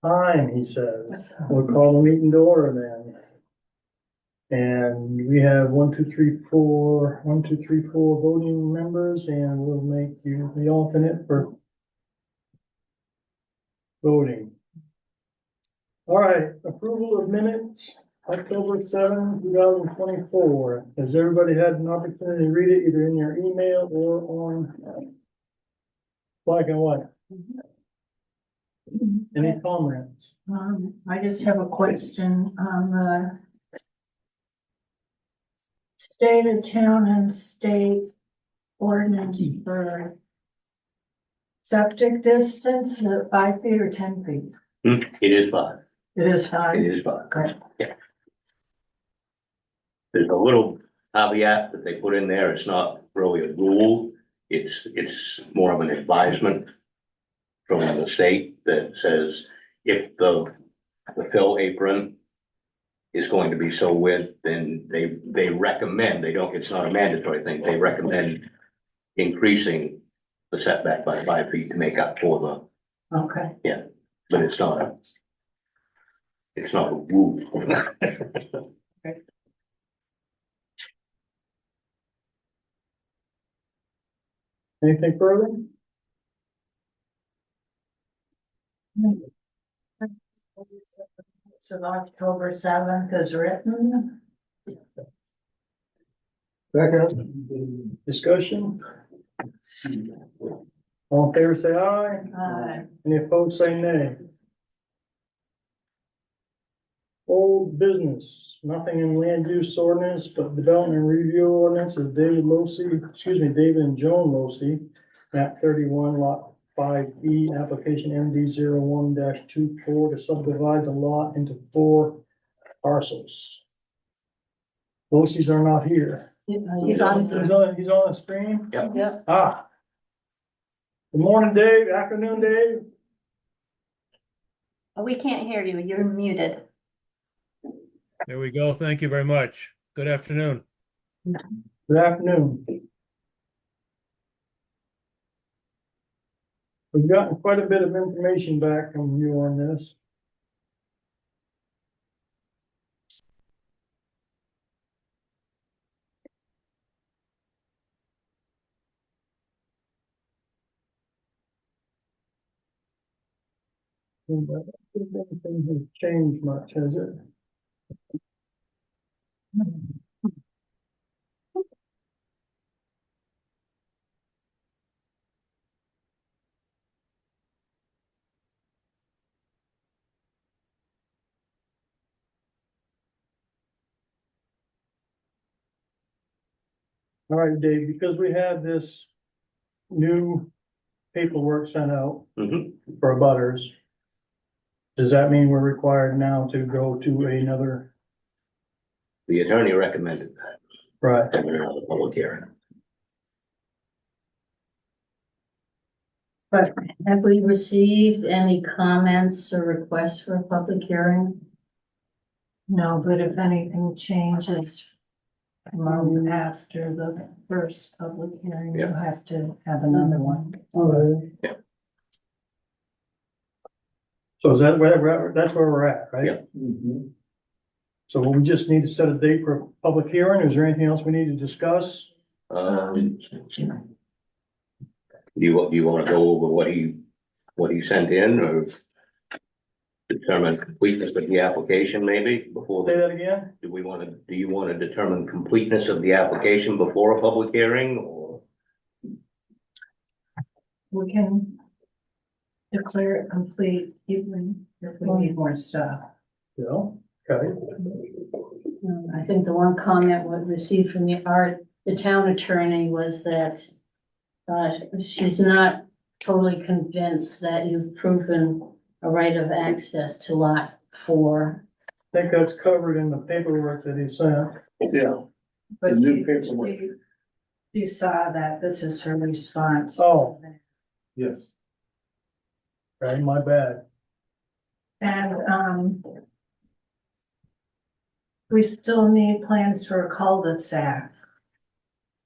Time, he says. We'll call the meeting to order then. And we have 1, 2, 3, 4 voting members, and we'll make you the alternate for voting. All right, approval of minutes, October 7, 2024. Has everybody had an opportunity to read it either in your email or on black and white? Any comments? I just have a question on the state of town and state ordinance for septic distance, is it 5 feet or 10 feet? It is 5. It is 5. It is 5. Okay. There's a little caveat that they put in there. It's not really a rule. It's more of an advisement from the state that says if the fill apron is going to be so width, then they recommend, it's not a mandatory thing. They recommend increasing the setback by 5 feet to make up for Okay. but it's not a rule. Anything further? So October 7th is written. Second. Discussion? All in favor, say aye. Any opposed, say nay. Old business, nothing in land use ordinance, but development review ordinance is David and Joan Losey, map 31, lot 5E, application MD 01-24 to subdivide the lot into 4 parcels. Losey's are not here. He's on. He's on the screen? Yep. Yep. Ah. Good morning, Dave. Afternoon, Dave. We can't hear you. You're muted. There we go. Thank you very much. Good afternoon. Good afternoon. We've gotten quite a bit of information back from you on this. Anything has changed much, has it? All right, Dave, because we have this new paperwork sent out Mhm. for abutters, does that mean we're required now to go to another? The attorney recommended that, Right. having another public hearing. But have we received any comments or requests for a public hearing? No, but if anything changes after the first public hearing, you have to have another one. All right. Yeah. So is that where, that's where we're at, right? Yeah. So we just need to set a date for a public hearing. Is there anything else we need to discuss? Do you want to go over what he sent in, or determine completeness of the application maybe before? Say that again? Do you want to determine completeness of the application before a public hearing, or? We can declare it complete even if we need more stuff. Yeah, okay. I think the one comment we received from the town attorney was that she's not totally convinced that you've proven a right of access to lot 4. I think that's covered in the paperwork that he sent. Yeah, But The new paperwork. she saw that this is her response. Oh. yes. Okay, my bad. And, we still need plans for a cul-de-sac,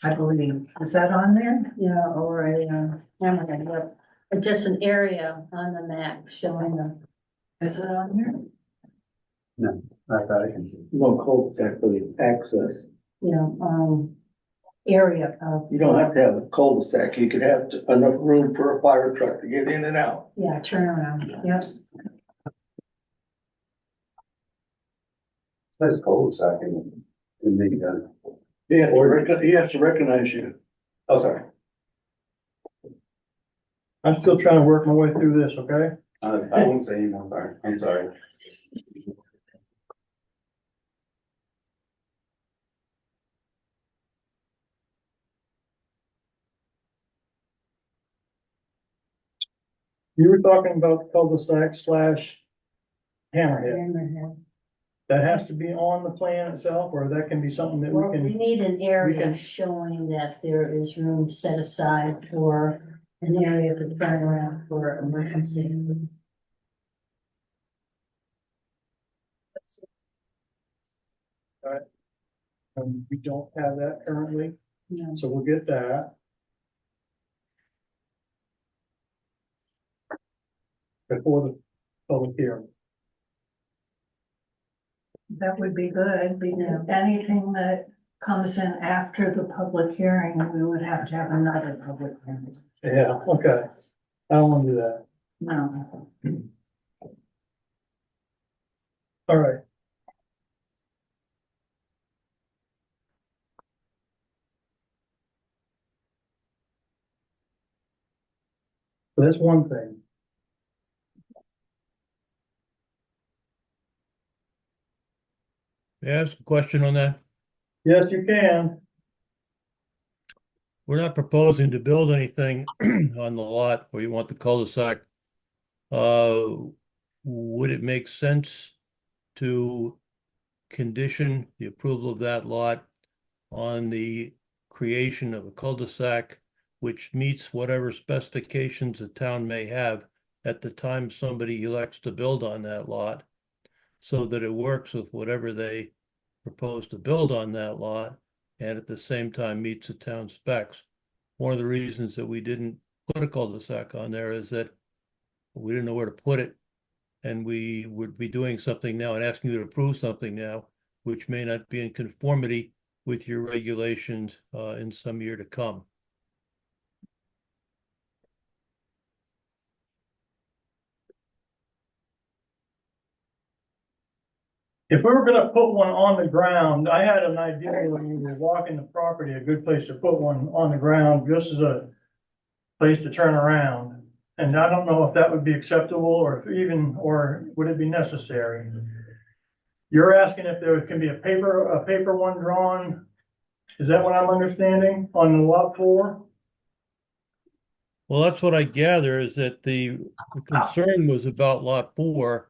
I believe. Is that on there? Yeah, or just an area on the map showing the Is it on here? I thought I can. No cul-de-sac for the access. you know, area of. You don't have to have a cul-de-sac. You could have enough room for a fire truck to get in and out. Yeah, turnaround, yep. Says cul-de-sac in the. Yeah, he has to recognize you. Oh, sorry. I'm still trying to work my way through this, okay? I won't say anymore, sorry. I'm sorry. You were talking about cul-de-sac slash hammerhead. Hammerhead. That has to be on the plan itself, or that can be something that Well, we we can, need an area can- showing that there is room set aside for an area to turn around for emergency. we don't have that currently, No. so we'll get that. Before the public hearing. That would be good, because anything that comes in after the public hearing, we would have to have another public hearing. Yeah, okay. I don't want to do that. No. All right. So that's one thing. May I ask a question on that? Yes, you can. We're not proposing to build anything on the lot where you want the cul-de-sac. Would it make sense to condition the approval of that lot on the creation of a cul-de-sac which meets whatever specifications the town may have at the time somebody elects to build on that lot, so that it works with whatever they propose to build on that lot and at the same time meets the town specs? One of the reasons that we didn't put a cul-de-sac on there is that we didn't know where to put it. And we would be doing something now and asking you to approve something now, which may not be in conformity with your regulations in some year to come. If we were gonna put one on the ground, I had an idea when we were walking the property, a good place to put one on the ground, just as a place to turn around. And I don't know if that would be acceptable or if even, or would it be necessary? You're asking if there can be a paper one drawn? Is that what I'm understanding on the lot 4? Well, that's what I gather, is that the concern was about lot 4.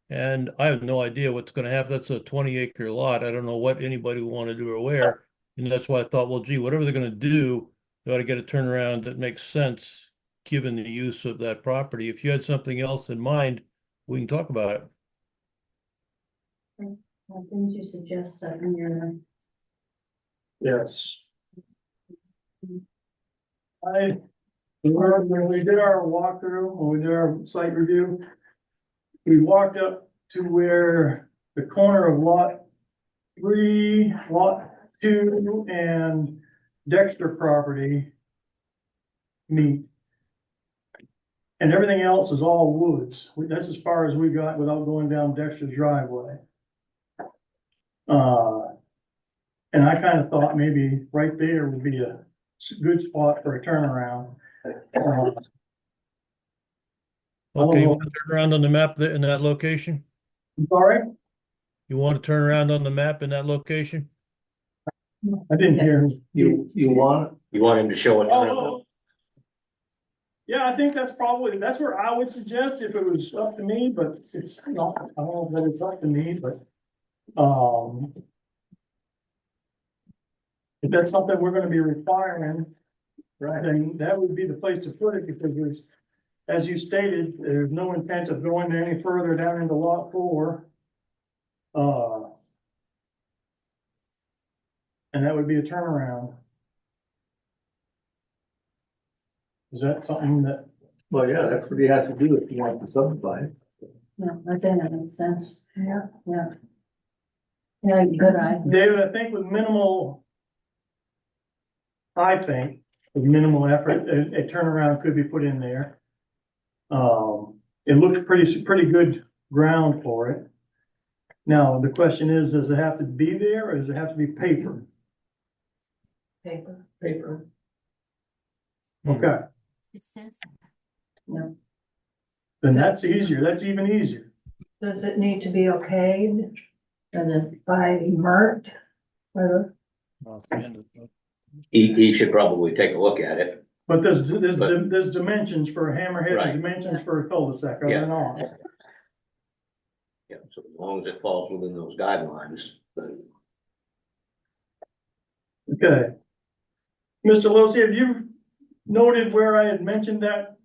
And I have no idea what's going to happen. That's a 20-acre lot. I don't know what anybody would want to do or where. And that's why I thought, well, gee, whatever they're going to do, they ought to get a turnaround that makes sense given the use of that property. If you had something else in mind, we can talk about it. Why didn't you suggest that in your? Yes. When we did our walkthrough, when we did our site review, we walked up to where the corner of lot 3, lot 2, and Dexter property meet. And everything else is all woods. That's as far as we got without going down Dexter's driveway. And I kind of thought maybe right there would be a good spot for a turnaround. Okay, you want to turn around on the map there in that location? Sorry, You want to turn around on the map in that location? I didn't hear. You want? You want him to show it? Oh, yeah, I think that's where I would suggest if it was up to me, but it's not, I don't know that it's up to me, but, if that's something we're gonna be requiring, Right. then that would be the place to put it, because there's, as you stated, there's no intent of going any further down into lot 4. And that would be a turnaround. Is that something that, Well, yeah, that's what he has to do if he wants to subdivide. Yeah, I think that makes sense. Yeah. Yeah. Yeah, good idea. David, I think with minimal, I think, with minimal effort, a turnaround could be put in there. It looked pretty good ground for it. Now, the question is, does it have to be there or does it have to be paper? Paper. Paper. Okay, Yeah. then that's easier, that's even easier. Does it need to be okayed And then, by Mert? Or Off the end of the- He should probably take a look at it. But there's dimensions for a hammerhead Right. and dimensions for a cul-de-sac, are Yeah. there not? Yeah, so as long as it falls within those guidelines, then Okay. Mr. Losi, have you noted where I had mentioned that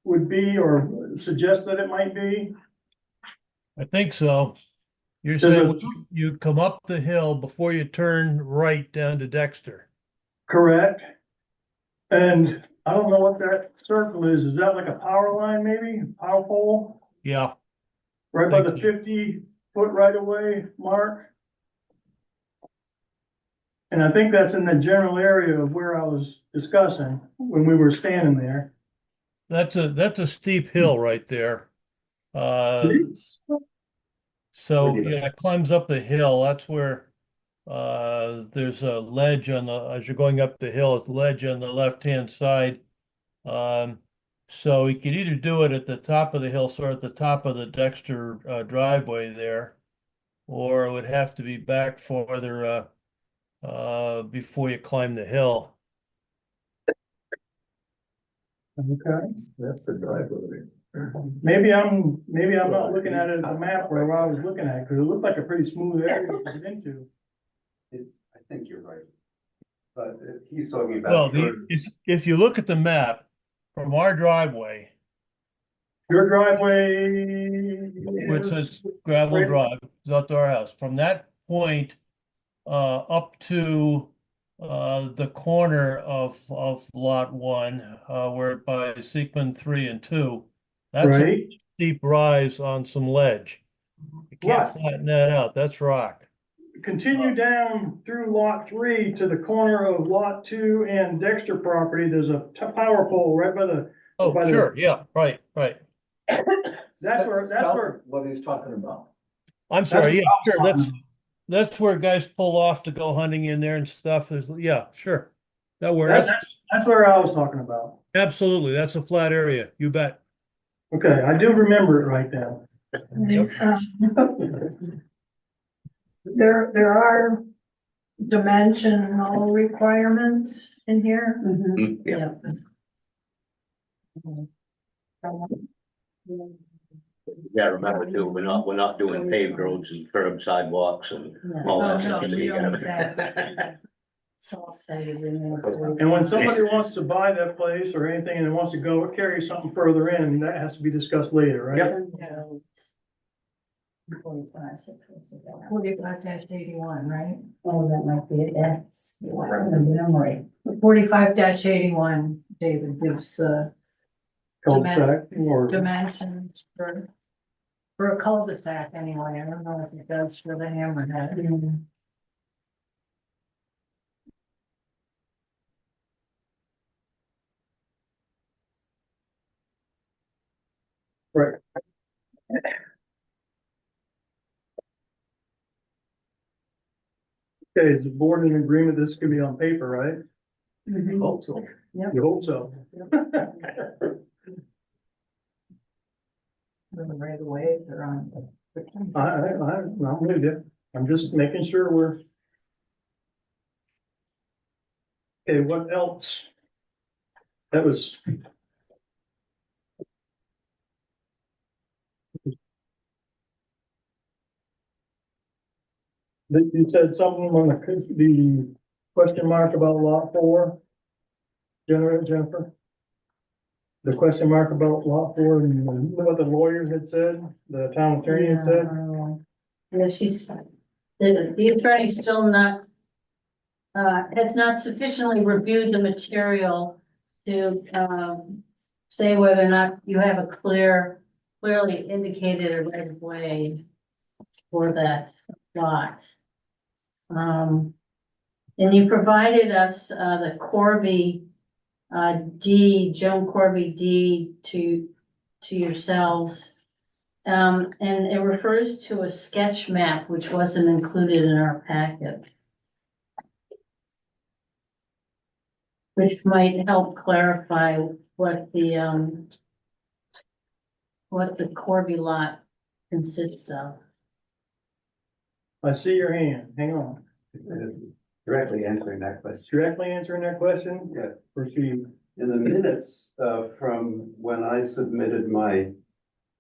would be or suggest that it might be? I think so. You're Does saying it- you come up the hill before you turn right down to Dexter. Correct. And I don't know what that circle is. Is that like a power line maybe? Power pole? Yeah, Right by the Thank you. 50-foot right of way mark? And I think that's in the general area of where I was discussing when we were standing there. that's a steep hill right there. So yeah, it climbs up the hill. That's where there's a ledge on the as you're going up the hill, it's a ledge on the left-hand side. So you could either do it at the top of the hill, sort of at the top of the Dexter driveway there, or it would have to be back farther before you climb the hill. Okay. That's the driveway. Maybe I'm not looking at it as a map where I was looking at, because it looked like a pretty smooth area to get into. I think you're right. But he's talking Well, about. further- if you look at the map from our driveway, Your driveway which is, is gravel Right. drive, is up to our house. From that point up to the corner of lot 1, where by Seekman 3 and 2, that's a right? steep rise on some ledge. You can't Right. flatten that out. That's rock. Continue down through lot 3 to the corner of lot 2 and Dexter property. There's a power pole right by the, Oh, By the- sure, yeah, right. that's where, What he's talking about. I'm sorry, yeah, That's sure, what I was that's where guys pull off to go hunting in there and stuff. There's, yeah, sure. That where, that's where I was talking about. absolutely, that's a flat area, you bet. Okay, I do remember it right then. There are dimensional requirements in here. mhm, yeah, yeah, remember too, we're not doing paved roads and curb sidewalks and all Oh, that no, stuff. So we you don't gotta- It's all stated in there. And when somebody wants to buy that place or anything and wants to go carry something further in, that has to be discussed later, right? Yep. 45-81, right? Oh, that might be it, that's, the memory. 45-81, David gives the Cul-de-sac or, dimensions for a cul-de-sac anyway. I don't know if it does for the hammerhead. right. Okay, is the board in agreement this could be on paper, right? Mhm. Hope so. Yep. You hope so. Right away, they're on. I'm with you. I'm just making sure we're. Okay, what else? That was. You said something on the question mark about lot 4? Jennifer? The question mark about lot 4 and what the lawyers had said, the town attorney had said? Yeah, she's, the attorney's still not, has not sufficiently reviewed the material to, say whether or not you have a clear clearly indicated a right of way for that lot. And you provided us, the Corby, deed, Joan Corby deed to yourselves. And it refers to a sketch map, which wasn't included in our packet. Which might help clarify what the Corby lot consists of. I see your hand, hang on. Directly answering that question. Directly answering that question? Yeah. Proceed. In the minutes, from when I submitted my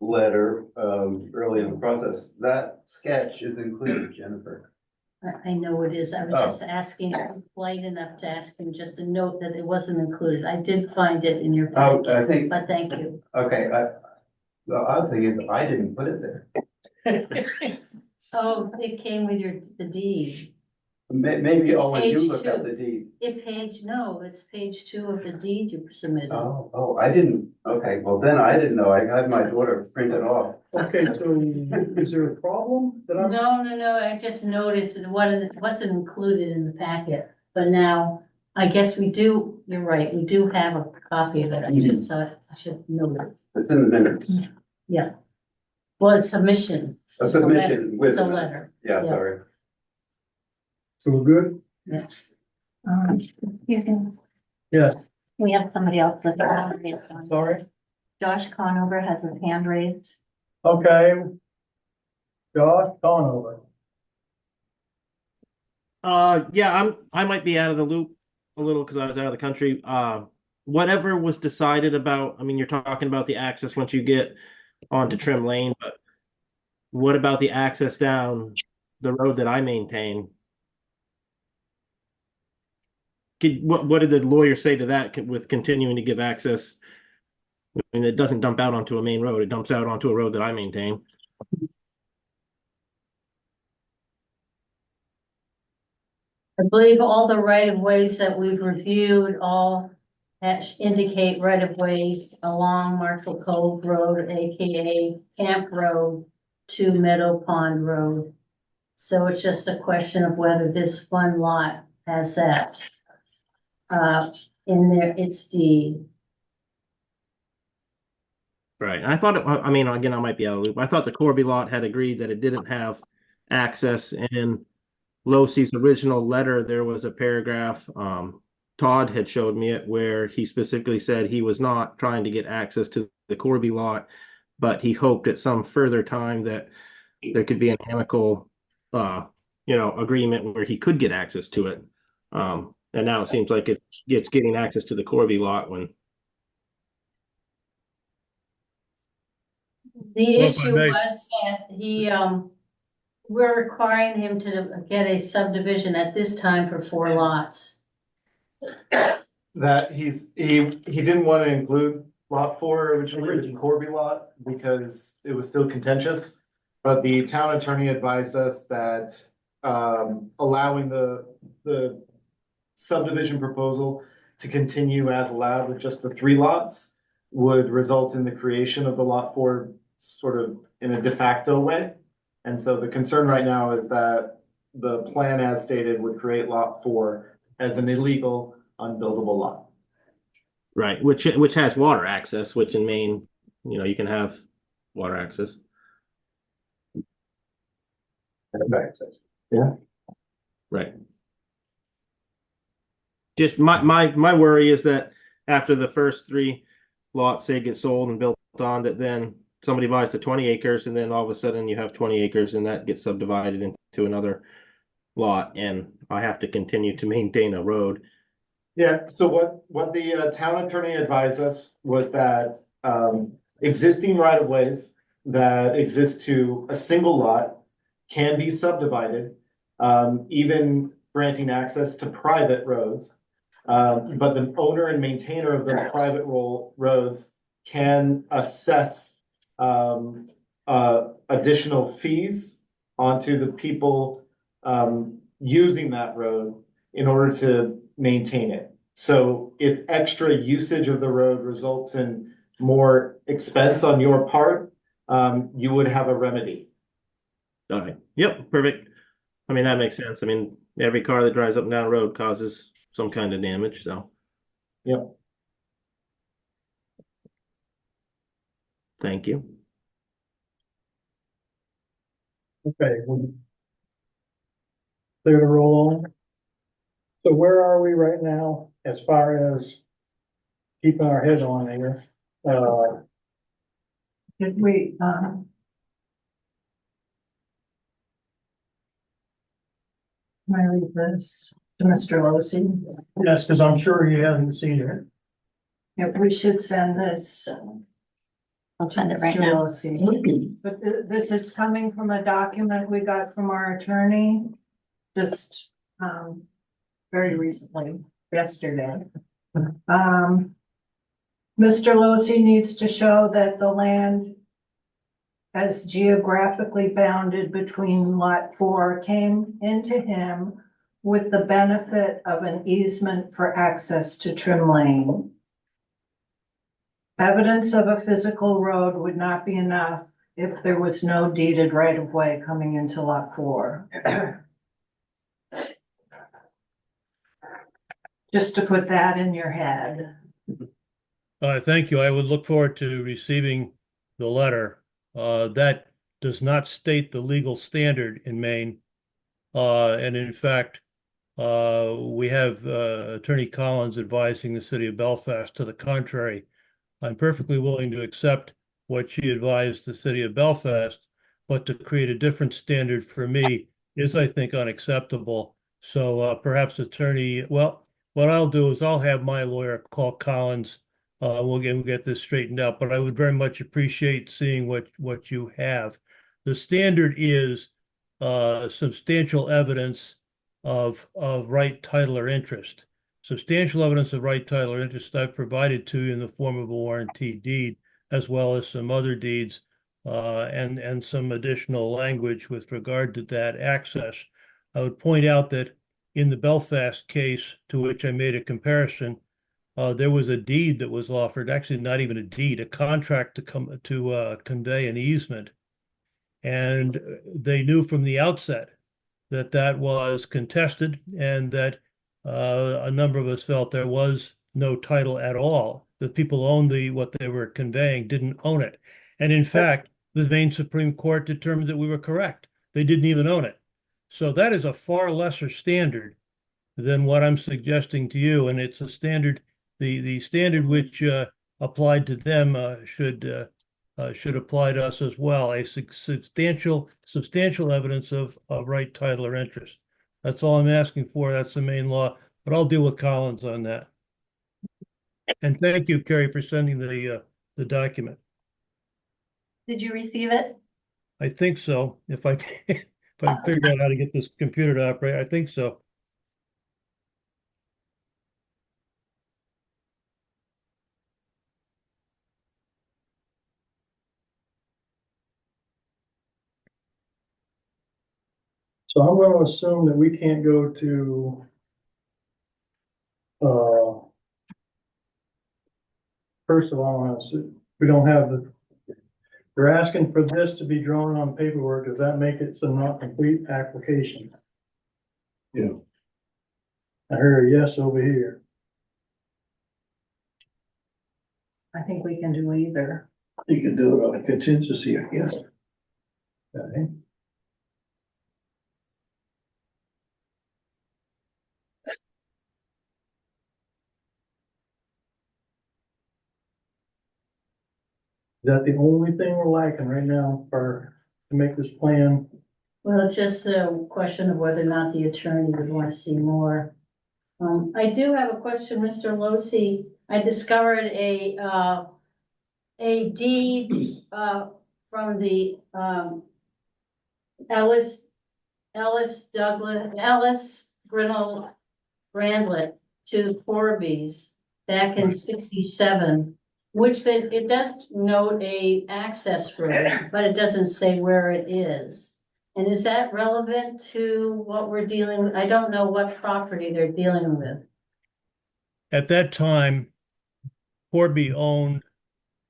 letter, early in the process, that sketch is included, Jennifer. I know it is. I was Oh. just asking, polite enough to ask him just a note that it wasn't included. I did find it in your Oh, packet, I think, but thank you. okay, the other thing is I didn't put it there. Oh, it came with the deed. Maybe, It's when you page looked up 2. the deed. It's page 2 of the deed you submitted. Oh, I didn't, okay, well then I didn't know. I had my daughter print it off. Okay, so is there a problem that I'm? No, I just noticed it wasn't included in the packet, but now I guess we do, you're right, we do have a copy of it. I just thought I should note it. It's in the minutes. Yeah. Well, it's submission. A submission with. It's a letter. Yeah, Yeah. sorry. So we're good? Excuse me, Yes, we have somebody else with their hand raised on. sorry. Josh Conover has his hand raised. Okay. Josh, Conover. Yeah, I might be out of the loop a little because I was out of the country. Whatever was decided about, I mean, you're talking about the access once you get onto Trim Lane, but what about the access down the road that I maintain? What did the lawyer say to that with continuing to give access? I mean, it doesn't dump out onto a main road, it dumps out onto a road that I maintain. I believe all the right of ways that we've reviewed all indicate right of ways along Marshall Cove Road, AKA Camp Road to Meadow Pond Road. So it's just a question of whether this one lot has that in there, its deed. Right. And I thought I mean, again, I might be out of the loop. I thought the Corby lot had agreed that it didn't have access. In Losey's original letter, there was a paragraph, Todd had showed me it, where he specifically said he was not trying to get access to the Corby lot, but he hoped at some further time that there could be an amicable, agreement where he could get access to it. And now it seems like it's getting access to the Corby lot when. The Well, if I issue may- was that we're requiring him to get a subdivision at this time for 4 lots. That he didn't want to include lot 4 originally, the Corby lot, because it was still contentious. But the town attorney advised us that, allowing the subdivision proposal to continue as allowed with just the 3 lots would result in the creation of the lot 4 sort of in a de facto way. And so the concern right now is that the plan as stated would create lot 4 as an illegal, unbuildable lot. Right, which has water access, which in Maine, you can have water access. Right. Just my worry is that after the first 3 lots, say, get sold and built on, that then somebody buys the 20 acres and then all of a sudden you have 20 acres and that gets subdivided into another lot and I have to continue to maintain a road. Yeah, so what the town attorney advised us was that existing right of ways that exist to a single lot can be subdivided, even granting access to private roads. But the owner and maintainer of the private roads can assess additional fees onto the people using that road in order to maintain it. So if extra usage of the road results in more expense on your part, you would have a remedy. All right, yep, perfect. I mean, that makes sense. I mean, every car that drives up and down the road causes some kind of damage, so. Yep. Thank you. Okay. Clear to roll on. So where are we right now as far as keeping our head on here? Did we, can I read this to Mr. Losi? Yes, because I'm sure he hasn't seen it. Yeah, we should send this. I'll send it right Mr. now. Losi. But this is coming from a document we got from our attorney, just, very recently, yesterday. Mr. Losi needs to show that the land as geographically bounded between lot 4 came into him with the benefit of an easement for access to Trim Lane. Evidence of a physical road would not be enough if there was no deeded right-of-way coming into lot 4. Just to put that in your head. Thank you. I would look forward to receiving the letter. That does not state the legal standard in Maine. And in fact, we have Attorney Collins advising the city of Belfast to the contrary. I'm perfectly willing to accept what she advised the city of Belfast, but to create a different standard for me is, I think, unacceptable. So perhaps well, what I'll do is I'll have my lawyer call Collins. We'll get this straightened out, but I would very much appreciate seeing what you have. The standard is substantial evidence of right title or interest. Substantial evidence of right title or interest I've provided to you in the form of a warranty deed, as well as some other deeds and some additional language with regard to that access. I would point out that in the Belfast case, to which I made a comparison, there was a deed that was offered, actually not even a deed, a contract to convey an easement. And they knew from the outset that that was contested and that a number of us felt there was no title at all. The people owned what they were conveying didn't own it. And in fact, the Maine Supreme Court determined that we were correct. They didn't even own it. So that is a far lesser standard than what I'm suggesting to you. And it's a standard, the standard which applied to them should apply to us as well. A substantial evidence of right title or interest. That's all I'm asking for. That's the main law, but I'll deal with Collins on that. And thank you, Carrie, for sending the document. Did you receive it? I think so. If I can figure out how to get this computer to operate, I think so. So I'm going to assume that we can't go to first of all, we don't have they're asking for this to be drawn on paperwork. Does that make it some not complete application? Yeah. I heard a yes over here. I think we can do either. You can do it on a contingency, I guess. Okay. Is that the only thing we're lacking right now to make this plan? Well, it's just a question of whether or not the attorney would want to see more. I do have a question, Mr. Losi. I discovered a deed, from the, Ellis Grinnell Brandlet to Corby's back in 67, which it does note a access road, but it doesn't say where it is. And is that relevant to what we're dealing with? I don't know what property they're dealing with. At that time, Corby owned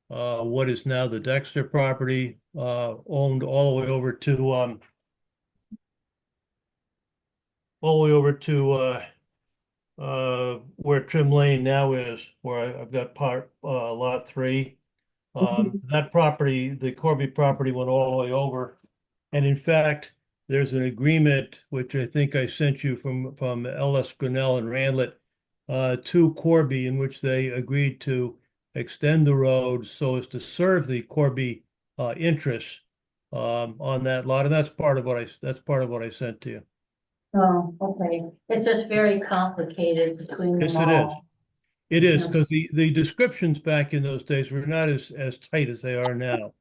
what is now the Dexter property, owned all the way over to, where Trim Lane now is, where I've got lot 3. That property, the Corby property went all the way over. And in fact, there's an agreement, which I think I sent you from L.S. Grinnell and Randlet, to Corby, in which they agreed to extend the road so as to serve the Corby, interests, on that lot. And that's part of what I sent to you. Oh, okay. It's just very complicated between them Yes, it is. all. It is, because the descriptions back in those days were not as tight as they are now.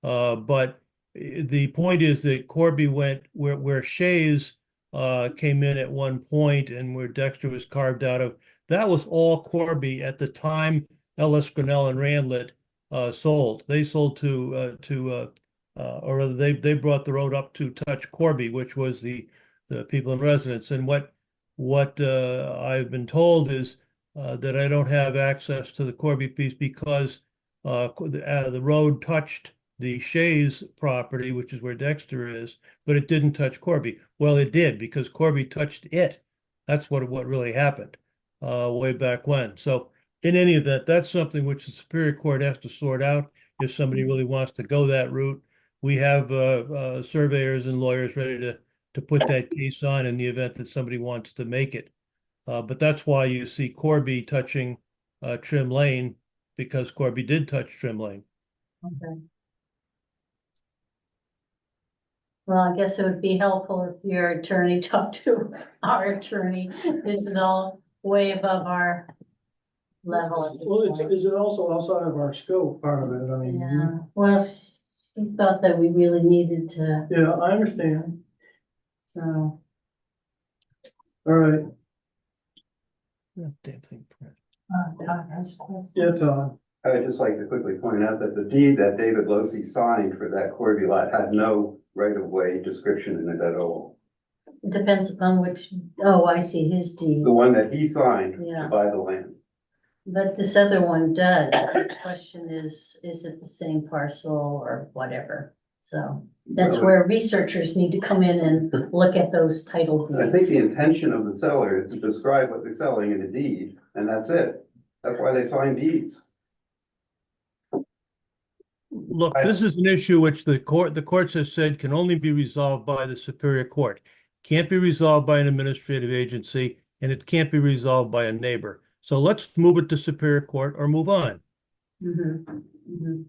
But the point is that Corby went where Shays came in at one point, and where Dexter was carved out of, that was all Corby at the time L.S. Grinnell and Randlet sold. They sold or rather they brought the road up to touch Corby, which was the people in residence. And what I've been told is that I don't have access to the Corby piece because the road touched the Shays property, which is where Dexter is, but it didn't touch Corby. Well, it did, because Corby touched it. That's what really happened way back when. So in any event, that's something which the Superior Court has to sort out if somebody really wants to go that route. We have surveyors and lawyers ready to put that case on in the event that somebody wants to make it. But that's why you see Corby touching Trim Lane, because Corby did touch Trim Lane. Okay. Well, I guess it would be helpful if your attorney talked to our attorney. This is all way above our level at this Well, point. is it also outside of our scope, part of it? I mean, Yeah, well, she thought that we really needed to, yeah, I understand. so, All right, Damn thing. Todd has a question. yeah, Todd. I would just like to quickly point out that the deed that David Losi signed for that Corby lot had no right-of-way description in it at all. it depends upon which, oh, I see his deed. The one that he signed Yeah. to buy the land. But this other one does. The question is it the same parcel or whatever? So that's Well, where researchers need to come in and look at those title I think the deeds. intention of the seller is to describe what they're selling in a deed, and that's it. That's why they sign deeds. Look, this is an issue which the courts have said can only be resolved by the Superior Court. Can't be resolved by an administrative agency, and it can't be resolved by a neighbor. So let's move it to Superior Court or move on. Mhm, mhm.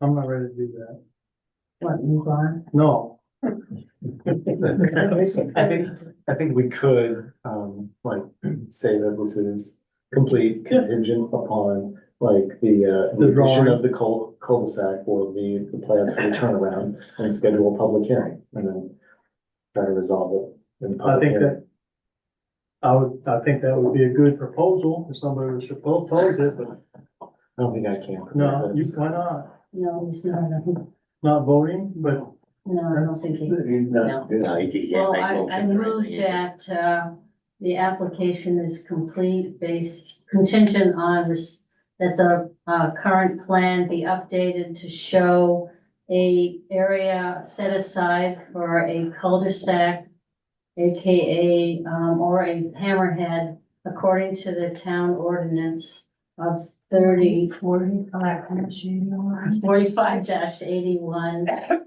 I'm not ready to do that. What, move on? No. I think we could, like, say that this is complete contingent upon, like, the addition drawing. of the cul-de-sac or the plan for the turnaround, and schedule a public hearing, and then try to resolve it in the I public think hearing. I think that would be a good proposal if somebody was to propose it, but I don't think I can. no, why not? No, he's not. Not voting, but No, I don't think he. No, you can't Well, make I motions or move anything. that, the application is complete based contingent on that the, current plan be updated to show a area set aside for a cul-de-sac, AKA, or a hammerhead, according to the town ordinance of 45-81.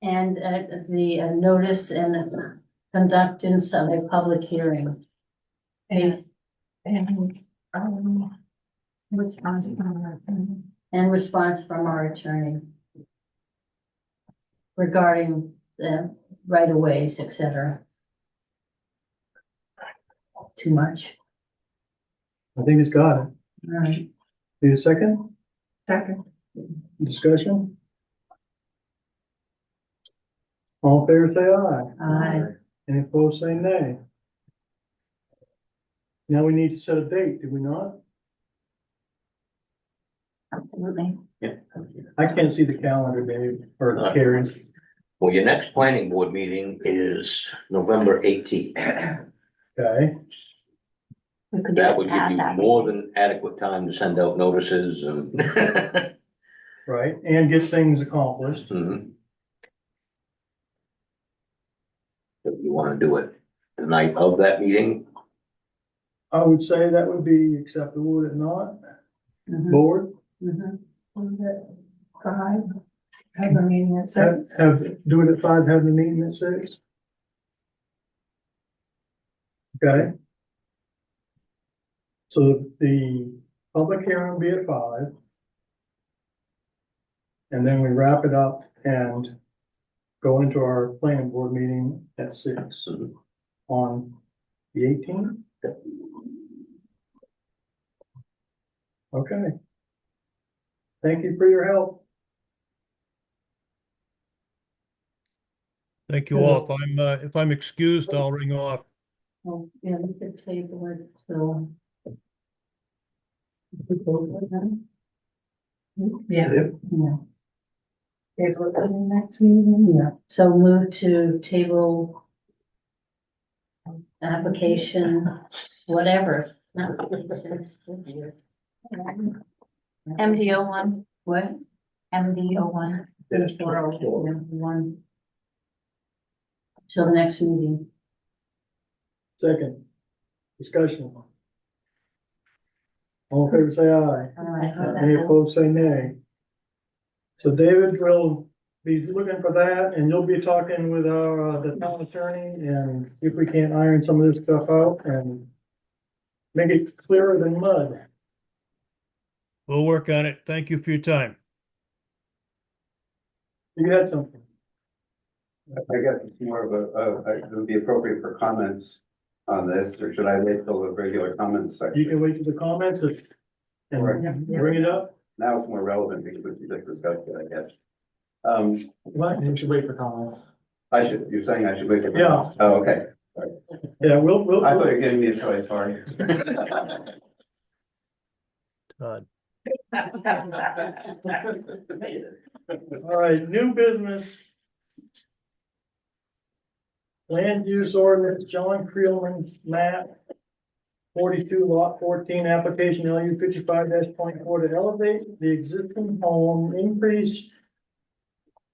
And the notice and conductance of a public hearing. And, response from our attorney. And response from our attorney. Regarding the right of ways, et cetera. Too much? I think it's got it. All right. Need a second? Second. Discussion? All in favor, say aye. Aye. Any opposed, say nay. Now we need to set a date, do we not? Absolutely. I can't see the calendar, Dave, or Carrie. Well, your next planning board meeting is November 18th. Okay, We could That do would it give at you that more meeting. than adequate time to send out notices and. right, and get things accomplished. Mhm. If you wanna do it the night of that meeting, I would say that would be acceptable, would it not? Mhm. Board, Mhm. Five, have a meeting at have, six. do it at 5, have the meeting at 6? Okay. So the public hearing will be at 5. And then we wrap it up and go into our planning board meeting at 6 Mhm. on the 18th. Okay. Thank you for your help. Thank you all. If I'm excused, I'll ring off. Oh, yeah, we could table it till. Yeah. Yeah. April, the next meeting, yeah. So move to table. Application, whatever. MDO one, What? MDO one. One. Till the next meeting. Second, discussion. All in favor, say aye. Any opposed, say nay. So David will be looking for that, and you'll be talking with our, the town attorney, and if we can't iron some of this stuff out and make it clearer than mud. We'll work on it. Thank you for your time. You had something? I guess it's more of it would be appropriate for comments on this, or should I wait till the regular comments You section? can wait to the comments and bring it up. Now it's more relevant because we just discussed it, I guess. What? You should wait for comments. You're saying I should wait for Yeah. comments? Oh, okay. Yeah, we'll. I thought you were giving me a choice, sorry. Todd. All right, new business. Land use ordinance, John Creelman, map 42 lot 14, application LU 55-.4 to elevate the existing home, increase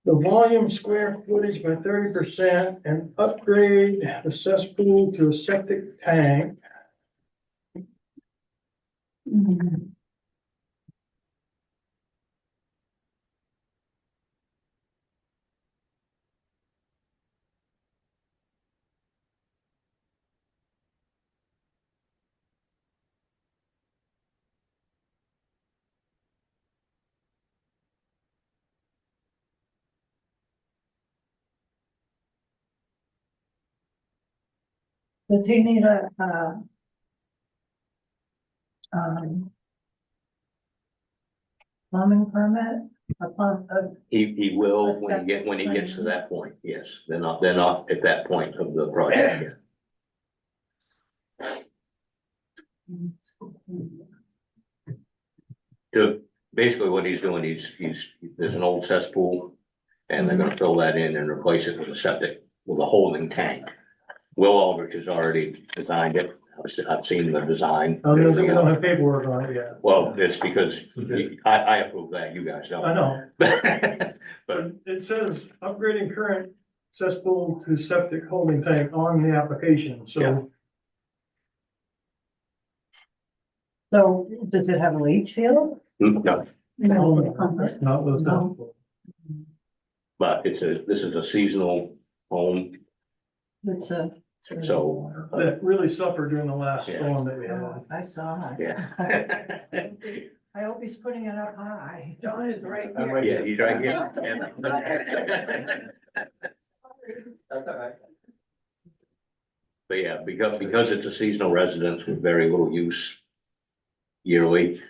the volume square footage by 30% and upgrade the cesspool to a septic tank. Does he need a, plumbing permit? he will when he gets to that point, yes. They're not at that point of the project yet. Basically what he's doing, there's an old cesspool. And they're gonna fill that in and replace it with a septic, with a holding tank. Will Aldrich has already designed it. I've seen the design. I was gonna say, we don't have paperwork on it yet. Well, it's because I approve that, you guys I don't. know, But but it says upgrading current cesspool to septic holding tank on the application, Yeah. so. So does it have a leach field? no, It's not those down. but this is a seasonal home, It's a. so. That really suffered during the last Yeah. storm that we Oh, had. I saw it. Yeah. I hope he's putting it up high. John is right I'm here. right Yeah, he's right here. That's all right. But yeah, because it's a seasonal residence with very little use yearly,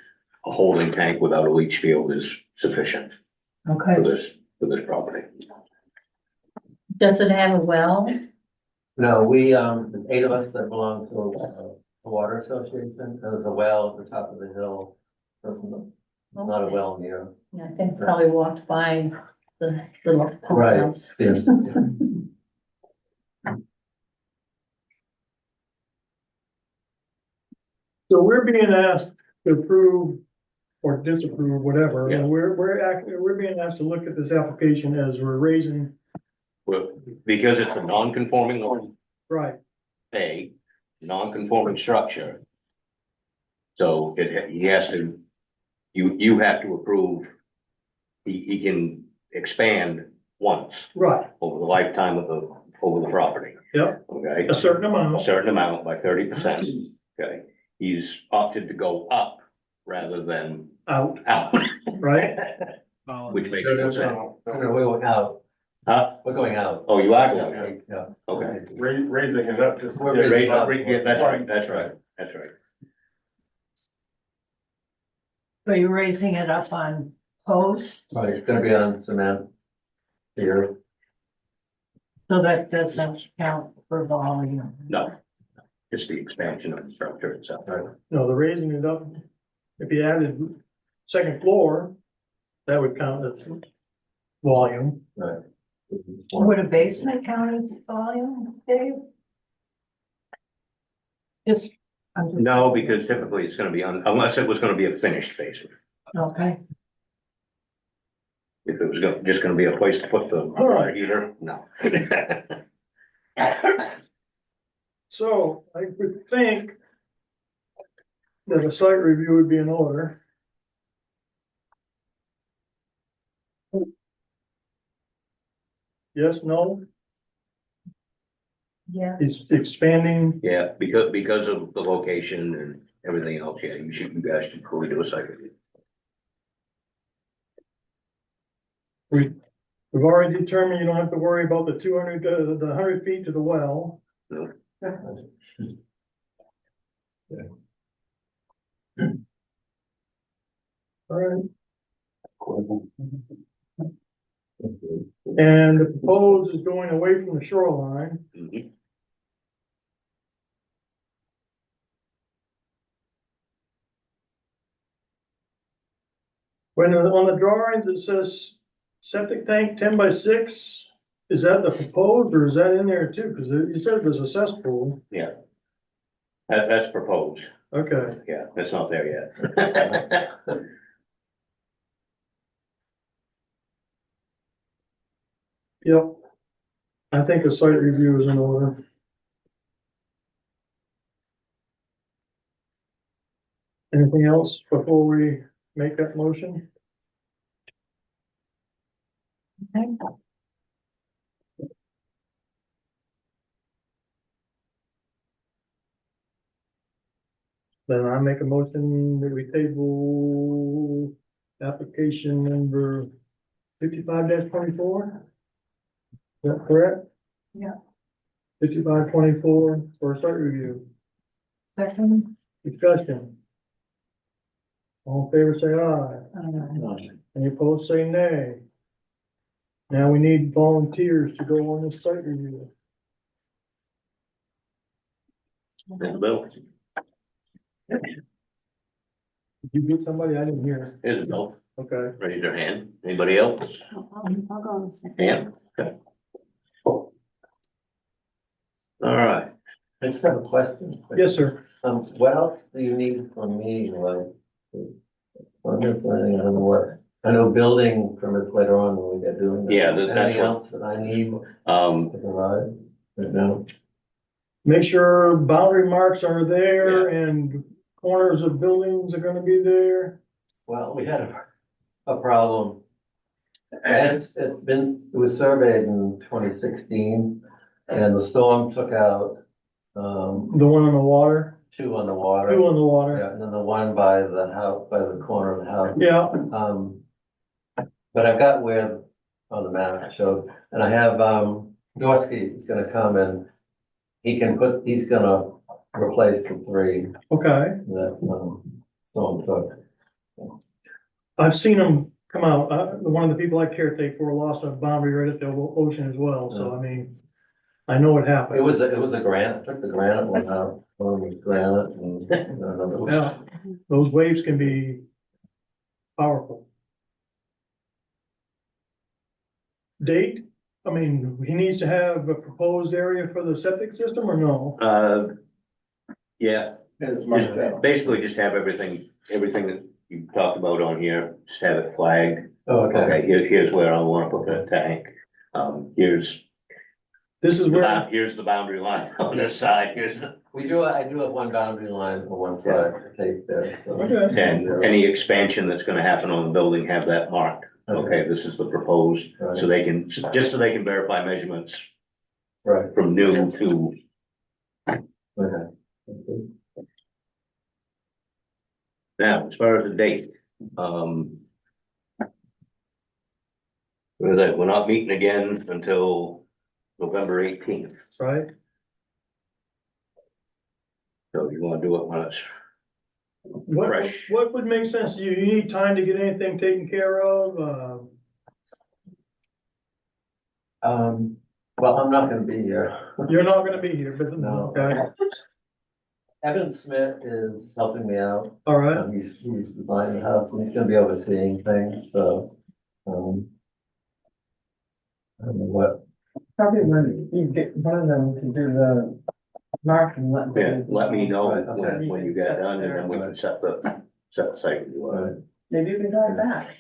a holding tank without a leach field is sufficient Okay. for this property. Does it have a well? No, there's 8 of us that belong to a water association. There's a well at the top of the hill. There's not a well near. Yeah, I think probably walked by the little pump Right. house. Yeah. So we're being asked to approve or disapprove, whatever, Yeah. and we're being asked to look at this application as we're raising, Well, because it's a non-conforming lot, right, a non-conforming structure. So he has to, you have to approve, he can expand once right, over the lifetime of over the property. Yep. Okay? a certain A amount, certain amount by 30%, okay? He's opted to go up rather than out, out, right? which makes no sense. No, we're going out. Huh? We're going out. Oh, you are going, Yeah. okay. Raising it up just. We're Yeah, raising up. yeah, that's right. Are you raising it up on posts? Right, it's gonna be on cement here. So that doesn't count for volume. No, just the expansion of the structure itself. No, the raising it up, if you added second floor, that would count as volume. Right. Would a basement count as volume, Dave? Just. I'm just- No, because typically it's gonna be unless it was gonna be a finished basement. Okay, If it was just gonna be a place to put the water heater, no. So I would think that a site review would be in order. Yes, no, yeah, it's expanding, Yeah, because of the location and everything else, yeah, you guys should probably do a site review. we've already determined you don't have to worry about the 200, the 100 feet to the well. No. All right, and the proposed is going away from the shoreline. Mhm. When on the drawings, it says septic tank 10 by 6, is that the proposed or is that in there too? Cause you said it was a cesspool. That's proposed, Okay, yeah, that's not there yet. yep. I think a site review is in order. Anything else before we make that motion? okay. Then I make a motion that we table application number 55-24. Is that correct? Yeah. 55-24 for a site review. Second, Discussion. All in favor, say aye. Any opposed, say nay. Now we need volunteers to go on this site review. Isabel, Did you get somebody? I didn't hear. Isabel, Okay. raise your hand. Anybody else? I'll go in a second. Yeah, okay. All right, I just have a question. Yes, sir. What else do you need from me, like? I'm just learning, I don't know what, I know building permits later on when we get doing that. Yeah, that's Anything what- else that I need to um, provide right now? Make sure boundary marks are there and corners of buildings are gonna be there. Well, we had a problem. And it was surveyed in 2016 and the storm took out, The one on the water, 2 on the water. 2 on the water. Yeah, and then the one by the house, by the corner of the house. Yeah, But I've got where on the map it showed, and I have, Dorsey is gonna come and he's gonna replace the 3 okay. that, storm took. I've seen them come out. One of the people I caretake for lost a boundary right at the ocean as well, so I mean, I know it happened. It was a granite, took the granite one out, one was granite and another was. Yeah, those waves can be powerful. date? I mean, he needs to have a proposed area for the septic system or no? Yeah, And it's marked out. basically just have everything that you talked about on here, just have it flagged. Oh, okay. Okay, here's where I wanna put the tank. Here's This is where, here's the boundary line on this side, here's the, I do have one boundary line on one side to take there, so. okay, and any expansion that's gonna happen on the building, have that marked. Okay, this is the proposed, Right. so they can, just so they can verify measurements Right, from new to, okay. now, as far as the date, we're not meeting again until November 18th, right? so you wanna do it when it's What, fresh. what would make sense to you? You need time to get anything taken care of? Well, I'm not gonna be here. You're not gonna be here, but, No. okay, Evan Smith is helping me out. all right. He's designing the house and he's gonna be overseeing things, so, I don't know what, Probably when you get one of them to do the mark and let. Yeah, let me know Right, okay. when you get done, and then we can set the site. right, Maybe you can drive back.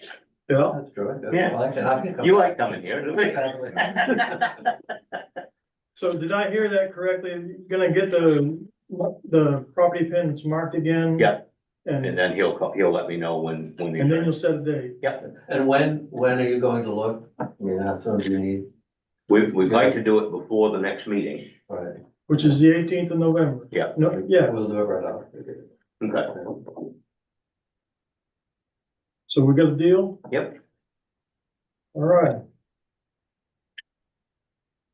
Yeah, that's true. Yeah. I can come. You like coming here, don't you? so did I hear that correctly? You're gonna get the property pins marked again? Yeah. And, And then he'll let me know when and then you'll set a date. Yep, And when are you going to look? I mean, how soon do you need? we'd like to do it before the next meeting. Right. Which is the 18th of November. Yeah. No, yeah, We'll do it right after. Okay. so we got a deal? Yep. All right.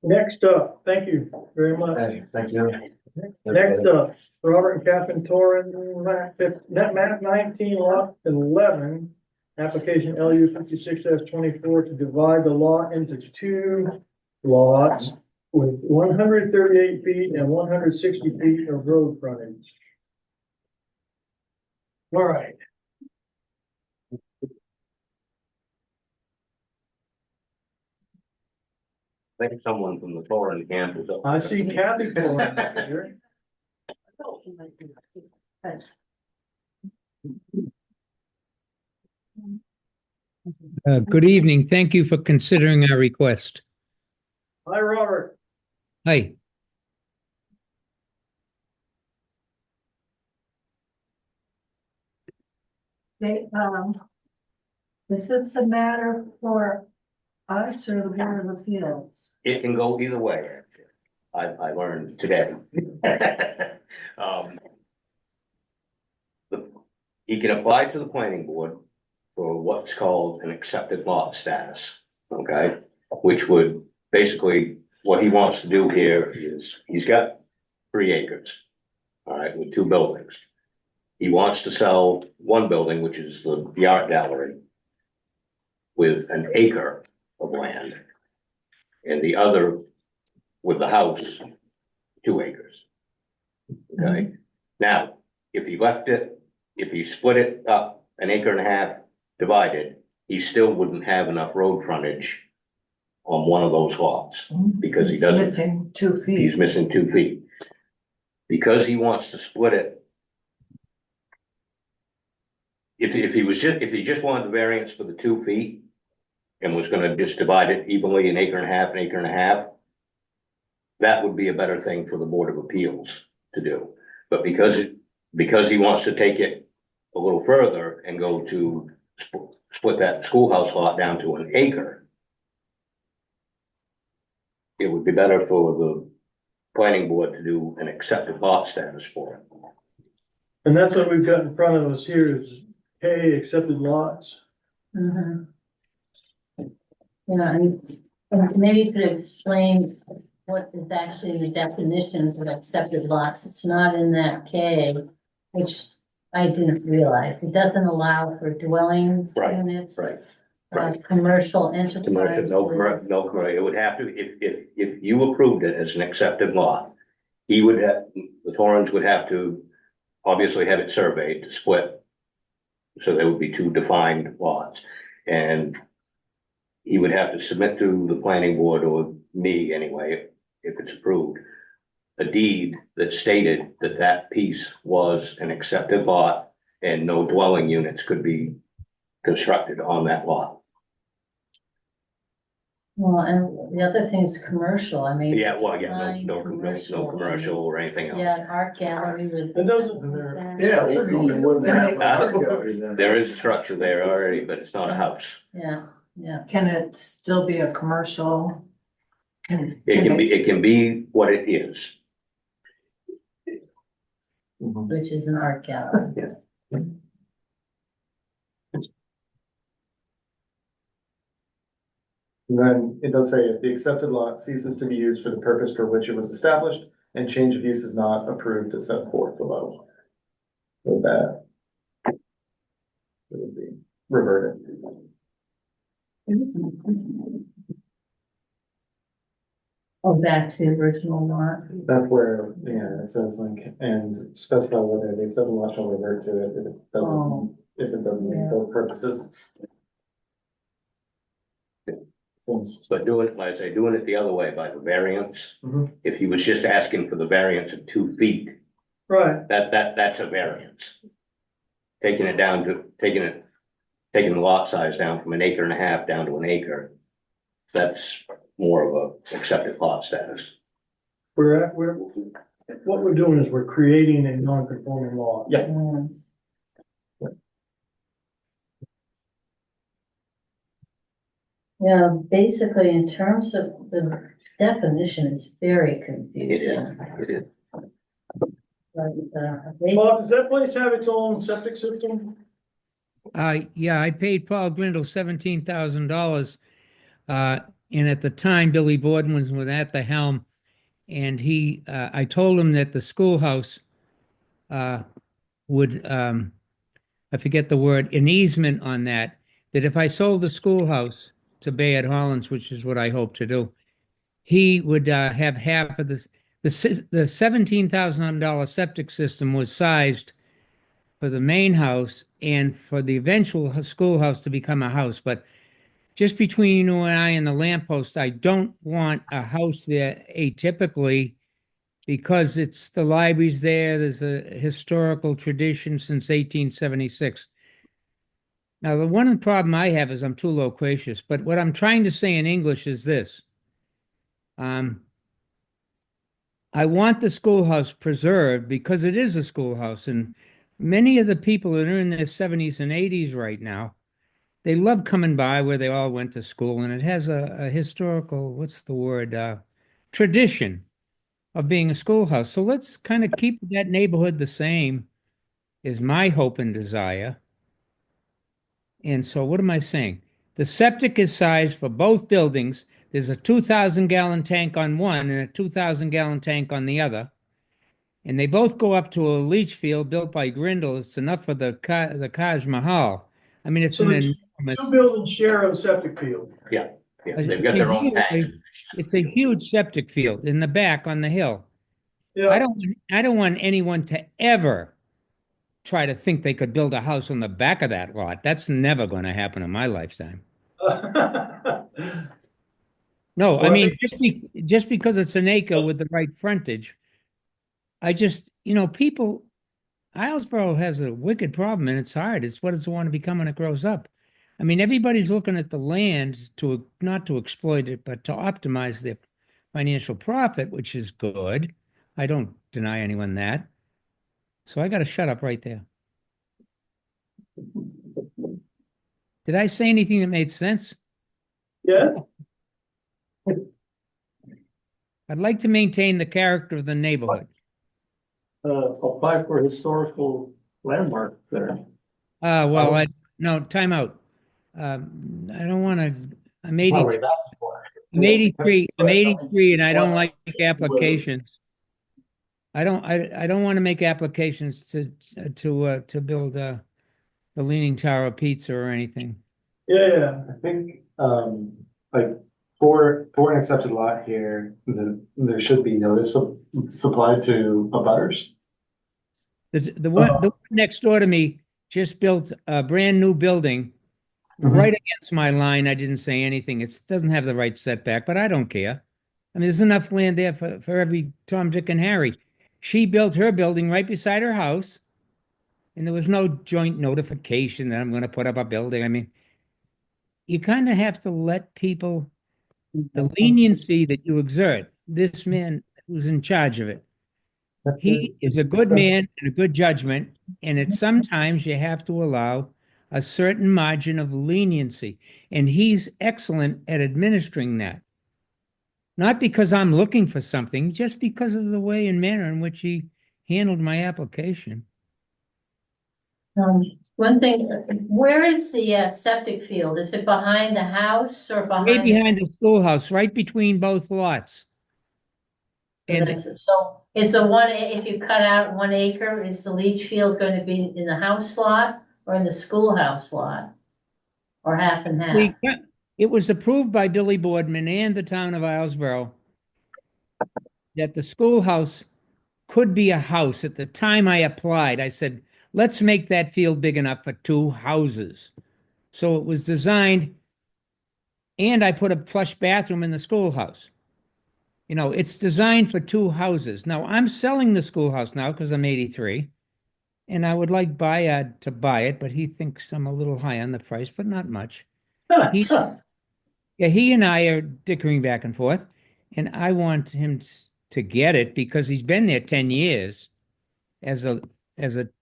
Next up, thank you very much. Okay, thank you. Next up, Robert and Catherine Torrin, net map 19 lot 11. Application LU 56-24 to divide the lot into two lots with 138 feet and 160 feet of road frontage. All right. I think someone from the Torrent camp is up. I see Kathy Torrin here. Good evening. Thank you for considering our request. Hi, Robert. Hi. They, is this a matter for us or the Board of Appeals? It can go either way. I learned today. He can apply to the planning board for what's called an accepted lot status, okay? Which would basically, what he wants to do here is, he's got 3 acres, all right, with 2 buildings. He wants to sell one building, which is the art gallery, with an acre of land. And the other with the house, 2 acres. Okay, now, if he split it up an acre and a half divided, he still wouldn't have enough road frontage on one of those lots, because he It's doesn't, missing 2 feet. he's missing 2 feet. Because he wants to split it. If he just wanted the variance for the 2 feet and was gonna just divide it evenly, an acre and a half, that would be a better thing for the Board of Appeals to do. But because he wants to take it a little further and go to split that schoolhouse lot down to an acre, it would be better for the planning board to do an accepted lot status for it. And that's what we've got in front of us here is K accepted lots. Mhm. Yeah, and maybe you could explain what is actually the definitions of accepted lots. It's not in that K, which I didn't realize. It doesn't allow for dwellings, Right, units. right. Commercial Commercial, enterprises. no commercial, it would have to, if you approved it as an accepted lot, the Torrens would have to obviously have it surveyed to split. So there would be 2 defined lots, and he would have to submit to the planning board or me anyway, if it's approved, a deed that stated that that piece was an accepted lot and no dwelling units could be constructed on that lot. Well, and the other thing is commercial, I mean. Yeah, well, define no commercial or anything else. Yeah, an art gallery with. It doesn't, Isn't there? Yeah, we're going with that. Uh, There is a structure there already, but it's not a house. Yeah, yeah, Can it still be a commercial? It can be what it is. which is an art gallery. And then it does say if the accepted lot ceases to be used for the purpose for which it was established and change of use is not approved as set forth below. With that. It would be reverted. Oh, back to the original lot. That's where, yeah, it says like, and specify whether the accepted lot shall revert to it if it Oh. doesn't meet those purposes. Seems, But doing it, like I say, doing it the other way by the variance, Mhm. if he was just asking for the variance of 2 feet, right, that's a variance. Taking the lot size down from 1.5 acres down to 1 acre, that's more of a accepted lot status. we're, what we're doing is we're creating a non-conforming law. Yeah. Yeah, basically, in terms of the definition, it's very confusing. It is. But, Bob, does that place have its own septic system? Yeah, I paid Paul Grindle $17,000. And at the time, Billy Borden was at the helm, and I told him that the schoolhouse would, I forget the word, an easement on that if I sold the schoolhouse to Bayard Hollins, which is what I hope to do, he would have half of this. The $17,000 septic system was sized for the main house and for the eventual schoolhouse to become a house. But just between you and I and the lamppost, I don't want a house there atypically because it's the library's there. There's a historical tradition since 1876. Now, the one problem I have is I'm too loquacious, but what I'm trying to say in English is this. I want the schoolhouse preserved because it is a schoolhouse, and many of the people that are in their 70s and 80s right now, they love coming by where they all went to school, and it has a historical, what's the word, tradition of being a schoolhouse. So let's kind of keep that neighborhood the same is my hope and desire. And so what am I saying? The septic is sized for both buildings. There's a 2,000-gallon tank on one and a 2,000-gallon tank on the other. And they both go up to a leach field built by Grindle. It's enough for the Taj Mahal. I mean, it's So an it's enormous... Two buildings share a septic field. Yeah, they've got their own tanks. It's a huge septic field in the back on the hill. Yeah. I don't want anyone to ever try to think they could build a house on the back of that lot. That's never going to happen in my lifetime. No, I mean, just because it's an acre with the right frontage, I just, people, Islesboro has a wicked problem and it's hard. It's what it's going to become when it grows up. I mean, everybody's looking at the land not to exploit it, but to optimize their financial profit, which is good. I don't deny anyone that. So I got to shut up right there. Did I say anything that made sense? Yeah. I'd like to maintain the character of the neighborhood. Apply for historical landmark there. Well, no, time out. I don't want to, I'm 83, I'm 83 and I don't like applications. I don't want to make applications to build the Leaning Tower of Pizza or anything. Yeah. I think, like, for an accepted lot here, there should be notice supplied to abutters. The one next door to me just built a brand new building right against my line. I didn't say anything. It doesn't have the right setback, but I don't care. I mean, there's enough land there for every Tom, Dick, and Harry. She built her building right beside her house, and there was no joint notification that I'm going to put up a building. I mean, you kind of have to let people, the leniency that you exert, this man who's in charge of it, he is a good man and a good judgment, and it's sometimes you have to allow a certain margin of leniency, and he's excellent at administering that. Not because I'm looking for something, just because of the way and manner in which he handled my application. One thing, where is the septic field? Is it behind the house or Right behind? behind the schoolhouse, right between both lots. And So is the one, if you cut out 1 acre, is the leach field going to be in the house lot or in the schoolhouse lot? Or half and half? it was approved by Billy Boardman and the town of Islesboro that the schoolhouse could be a house. At the time I applied, I said, let's make that field big enough for 2 houses. So it was designed, and I put a flush bathroom in the schoolhouse. You know, it's designed for 2 houses. Now, I'm selling the schoolhouse now because I'm 83, and I would like Bayard to buy it, but he thinks I'm a little high on the price, but not much. He and I are dickering back and forth, and I want him to get it because he's been there 10 years as a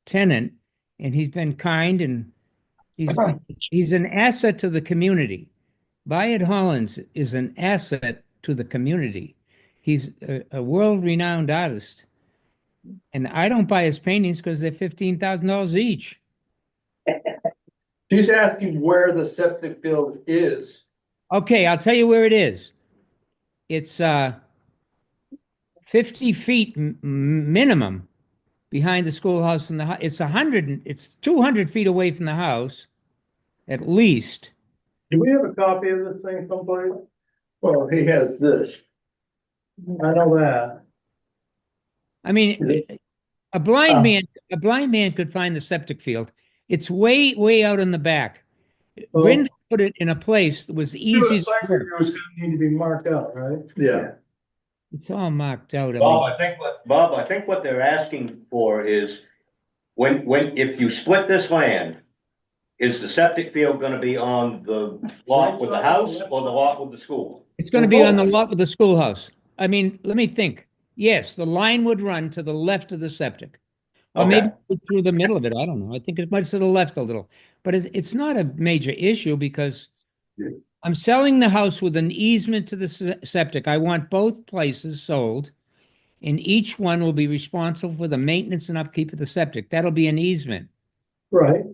tenant, and he's been kind, and he's an asset to the community. Bayard Hollins is an asset to the community. He's a world-renowned artist, and I don't buy his paintings because they're $15,000 each. She's asking where the septic field is. Okay, I'll tell you where it is. It's 50 feet minimum behind the schoolhouse, and it's 200 feet away from the house, at least. Do we have a copy of this thing someplace? Well, he has this. I know that. I mean, a blind man could find the septic field. It's way out in the back. Brenda put it in a place that was easy. It was gonna need to be marked out, right? Yeah. It's all marked out. Bob, I think what they're asking for is if you split this land, is the septic field gonna be on the lot with the house or the lot with the school? It's going to be on the lot with the schoolhouse. I mean, let me think. Yes, the line would run to the left of the septic. Or Okay. maybe through the middle of it. I don't know. I think it might to the left a little. But it's not a major issue because I'm selling the house with an easement to the septic. I want both places sold, and each one will be responsible for the maintenance and upkeep of the septic. That'll be an easement. Right.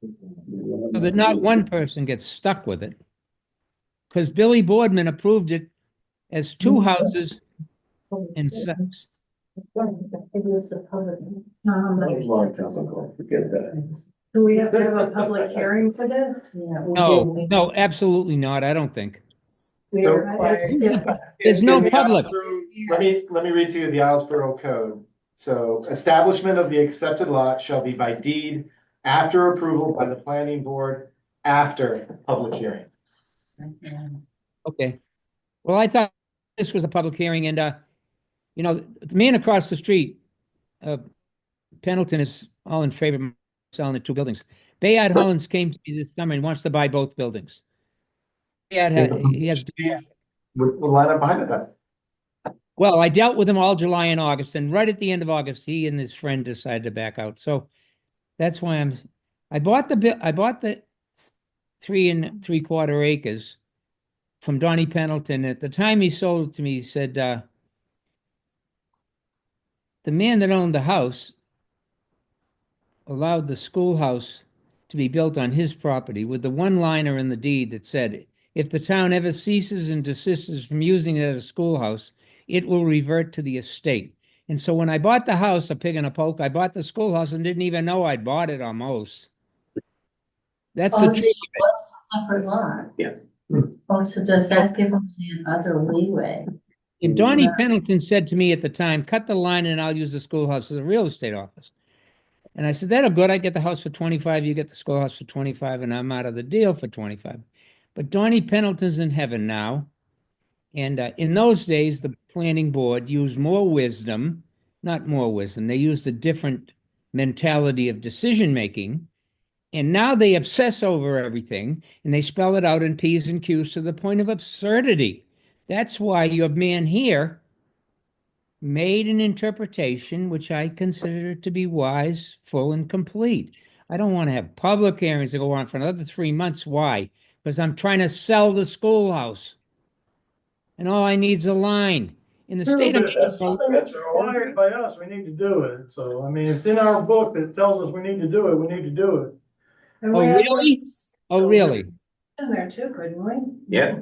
So that not one person gets stuck with it. Because Billy Boardman approved it as 2 houses and 6. It was the public. Forget that. Do we have to have a public hearing for this? Yeah. No, absolutely not. I don't think. We So- require- There's no In the public. Let me read to you the Islesboro Code. So establishment of the accepted lot shall be by deed after approval by the planning board after public hearing. Okay. Well, I thought this was a public hearing, and you know, the man across the street, Pendleton, is all in favor of selling the 2 buildings. Bayard Hollins came to me this summer and wants to buy both buildings. He has. We'll line up behind it then. Well, I dealt with him all July and August, and right at the end of August, he and his friend decided to back out. So that's why I bought the 3 3/4 acres from Donnie Pendleton. At the time he sold it to me, he said, the man that owned the house allowed the schoolhouse to be built on his property with the one-liner in the deed that said, if the town ever ceases and desists from using it as a schoolhouse, it will revert to the estate. And so when I bought the house, a pig in a poke, I bought the schoolhouse and didn't even know I'd bought it almost. That's Oh, the so truth. it was a separate lot? Yeah. Oh, so does that give them other leeway? And Donnie Pendleton said to me at the time, cut the line and I'll use the schoolhouse as a real estate office. And I said, that'll good. I get the house for 25, you get the schoolhouse for 25, and I'm out of the deal for 25. But Donnie Pendleton's in heaven now. And in those days, the planning board used more wisdom, not more wisdom, they used a different mentality of decision making. And now they obsess over everything and they spell it out in P's and Q's to the point of absurdity. That's why your man here made an interpretation which I consider to be wise, full, and complete. I don't want to have public hearings that go on for another 3 months. Why? Because I'm trying to sell the schoolhouse. And all I need is a line. In the state of That's something that's required by us, we need to do it. So, I mean, if it's in our book that tells us we need to do it, we need to do it. And Oh, we have really? Oh, really? in there too, couldn't we? Yeah.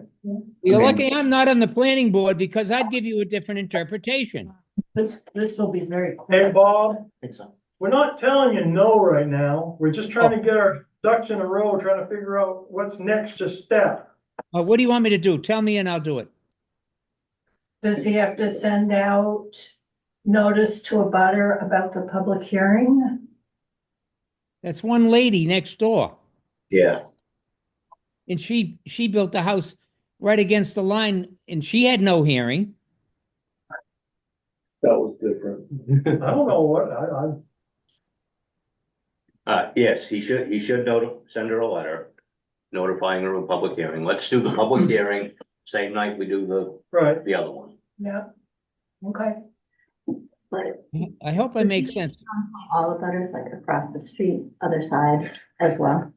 You're Okay. lucky I'm not on the planning board because I'd give you a different interpretation. This will be very Hey, quick. Bob, think so. we're not telling you no right now. We're just trying to get our ducks in a row, trying to figure out what's next to step. What do you want me to do? Tell me and I'll do it. Does he have to send out notice to a butter about the public hearing? That's one lady next door. Yeah. And she built a house right against the line and she had no hearing. That was different. I don't know what, Yes, he should send her a letter notifying her of a public hearing. Let's do the public hearing, same night we do right. the other one. Yeah. Okay. But I hope I make sense. all the butters like across the street, other side as well.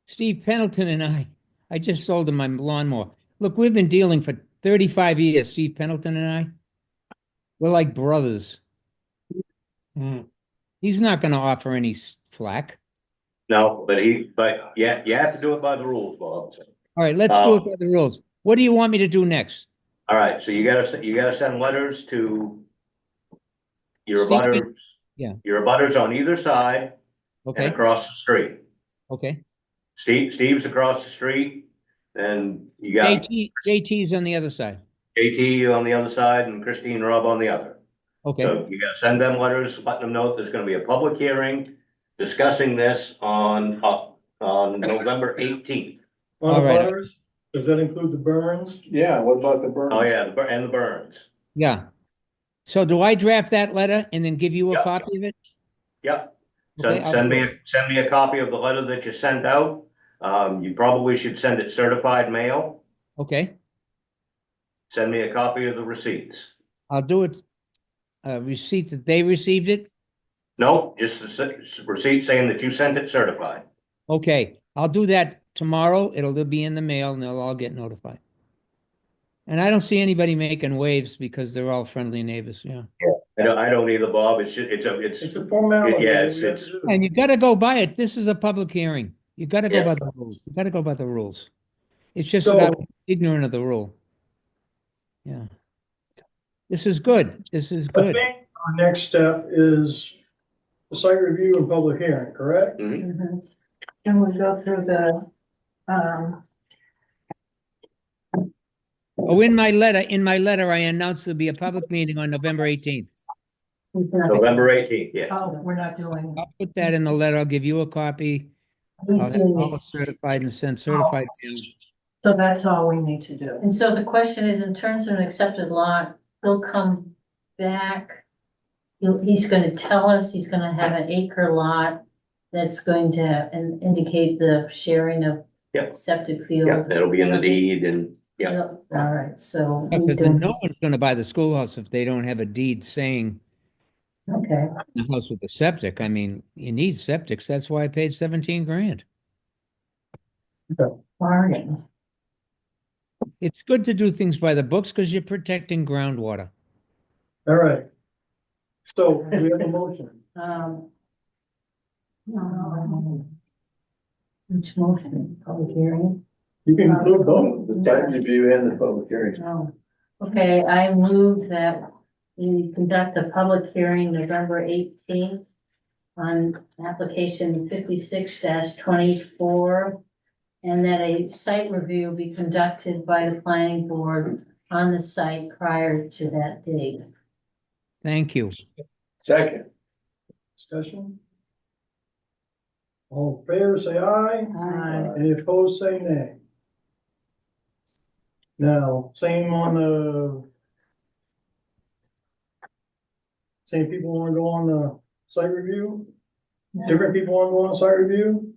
Steve Pendleton and I just sold him my lawnmower. Look, we've been dealing for 35 years, Steve Pendleton and I. We're like brothers. He's not going to offer any flack. No, but you have to do it by the rules, Bob. All right, let's do it by the rules. What do you want me to do next? All right, so you gotta send letters to your Steve- abutters. Yeah. Your abutters on either side and Okay, across the street. okay. Steve's across the street, and you got JT's on the other side. JT on the other side and Christine Robb on the other. Okay, So you gotta send them letters, letting them know there's gonna be a public hearing discussing this on November 18th. On All the right. butters, does that include the Burns? Yeah, what about the burn? Oh, yeah, and the Burns. yeah. So do I draft that letter and then give you a Yep. copy of it? Yep. Okay, Send me a copy of the letter that you sent out. You probably should send it certified mail. Okay, Send me a copy of the receipts. I'll do it. Receipt that they received it? No, just a receipt saying that you sent it certified. Okay, I'll do that tomorrow. It'll be in the mail and they'll all get notified. And I don't see anybody making waves because they're all friendly neighbors, yeah. I don't either, Bob. It's It's a formality. Yeah, that we have it's- to do. And you gotta go by it. This is a public hearing. You gotta go Yeah. by the rules. You gotta go by the rules. It's just So- that I was ignorant of the rule. Yeah. This is good. This is I good. think our next step is the site review and public hearing, correct? Mhm. And we go through the, Oh, in my letter, I announced there'll be a public meeting on November 18th. He's not- November 18th, yeah. oh, we're not doing. I'll put that in the letter. I'll give you a copy. he's I'll have doing all this. certified and sent certified. So that's all we need to do. And so the question is, in terms of an accepted lot, he'll come back. He's gonna tell us he's gonna have an acre lot that's going to indicate the sharing of Yep. septic field. Yeah, that'll be in the deed and, yeah. All right, so. we Because can- no one's gonna buy the schoolhouse if they don't have a deed saying Okay, the house with the septic. I mean, you need septics. That's why I paid 17 grand. Bargain. It's good to do things by the books because you're protecting groundwater. All right. So we have a motion. Which motion, public hearing? You can include both. The site review and the public hearing. No. Okay, I move that we conduct a public hearing November 18th on application 56-24. And that a site review be conducted by the planning board on the site prior to that date. Thank you. Second. Discussion? All in favor, say aye. Aye. Any opposed, say nay. Now, same on the. Same people wanna go on the site review? Different people wanna go on site review?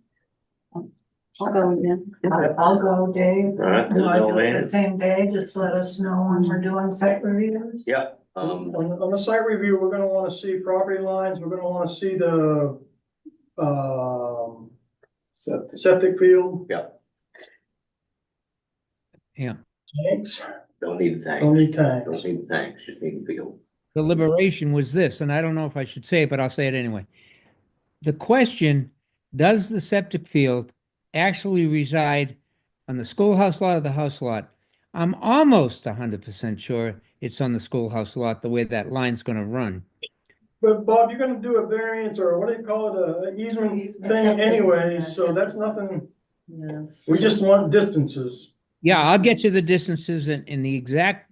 I'll go again. I'll go, Dave. All right, Do I no do it the man. same day? Just let us know when we're doing site reviews. Yeah, On the site review, we're gonna wanna see property lines, we're gonna wanna see the, septic field. Yeah. Yeah. Tanks, don't need the don't tanks, need tanks. don't need the tanks, just need the field. The liberation was this, and I don't know if I should say it, but I'll say it anyway. The question, does the septic field actually reside on the schoolhouse lot or the house lot? I'm almost 100% sure it's on the schoolhouse lot, the way that line's gonna run. But Bob, you're gonna do a variance, or what do you call it, a easement thing anyways, so that's nothing, Yes. we just want distances. Yeah, I'll get you the distances and the exact,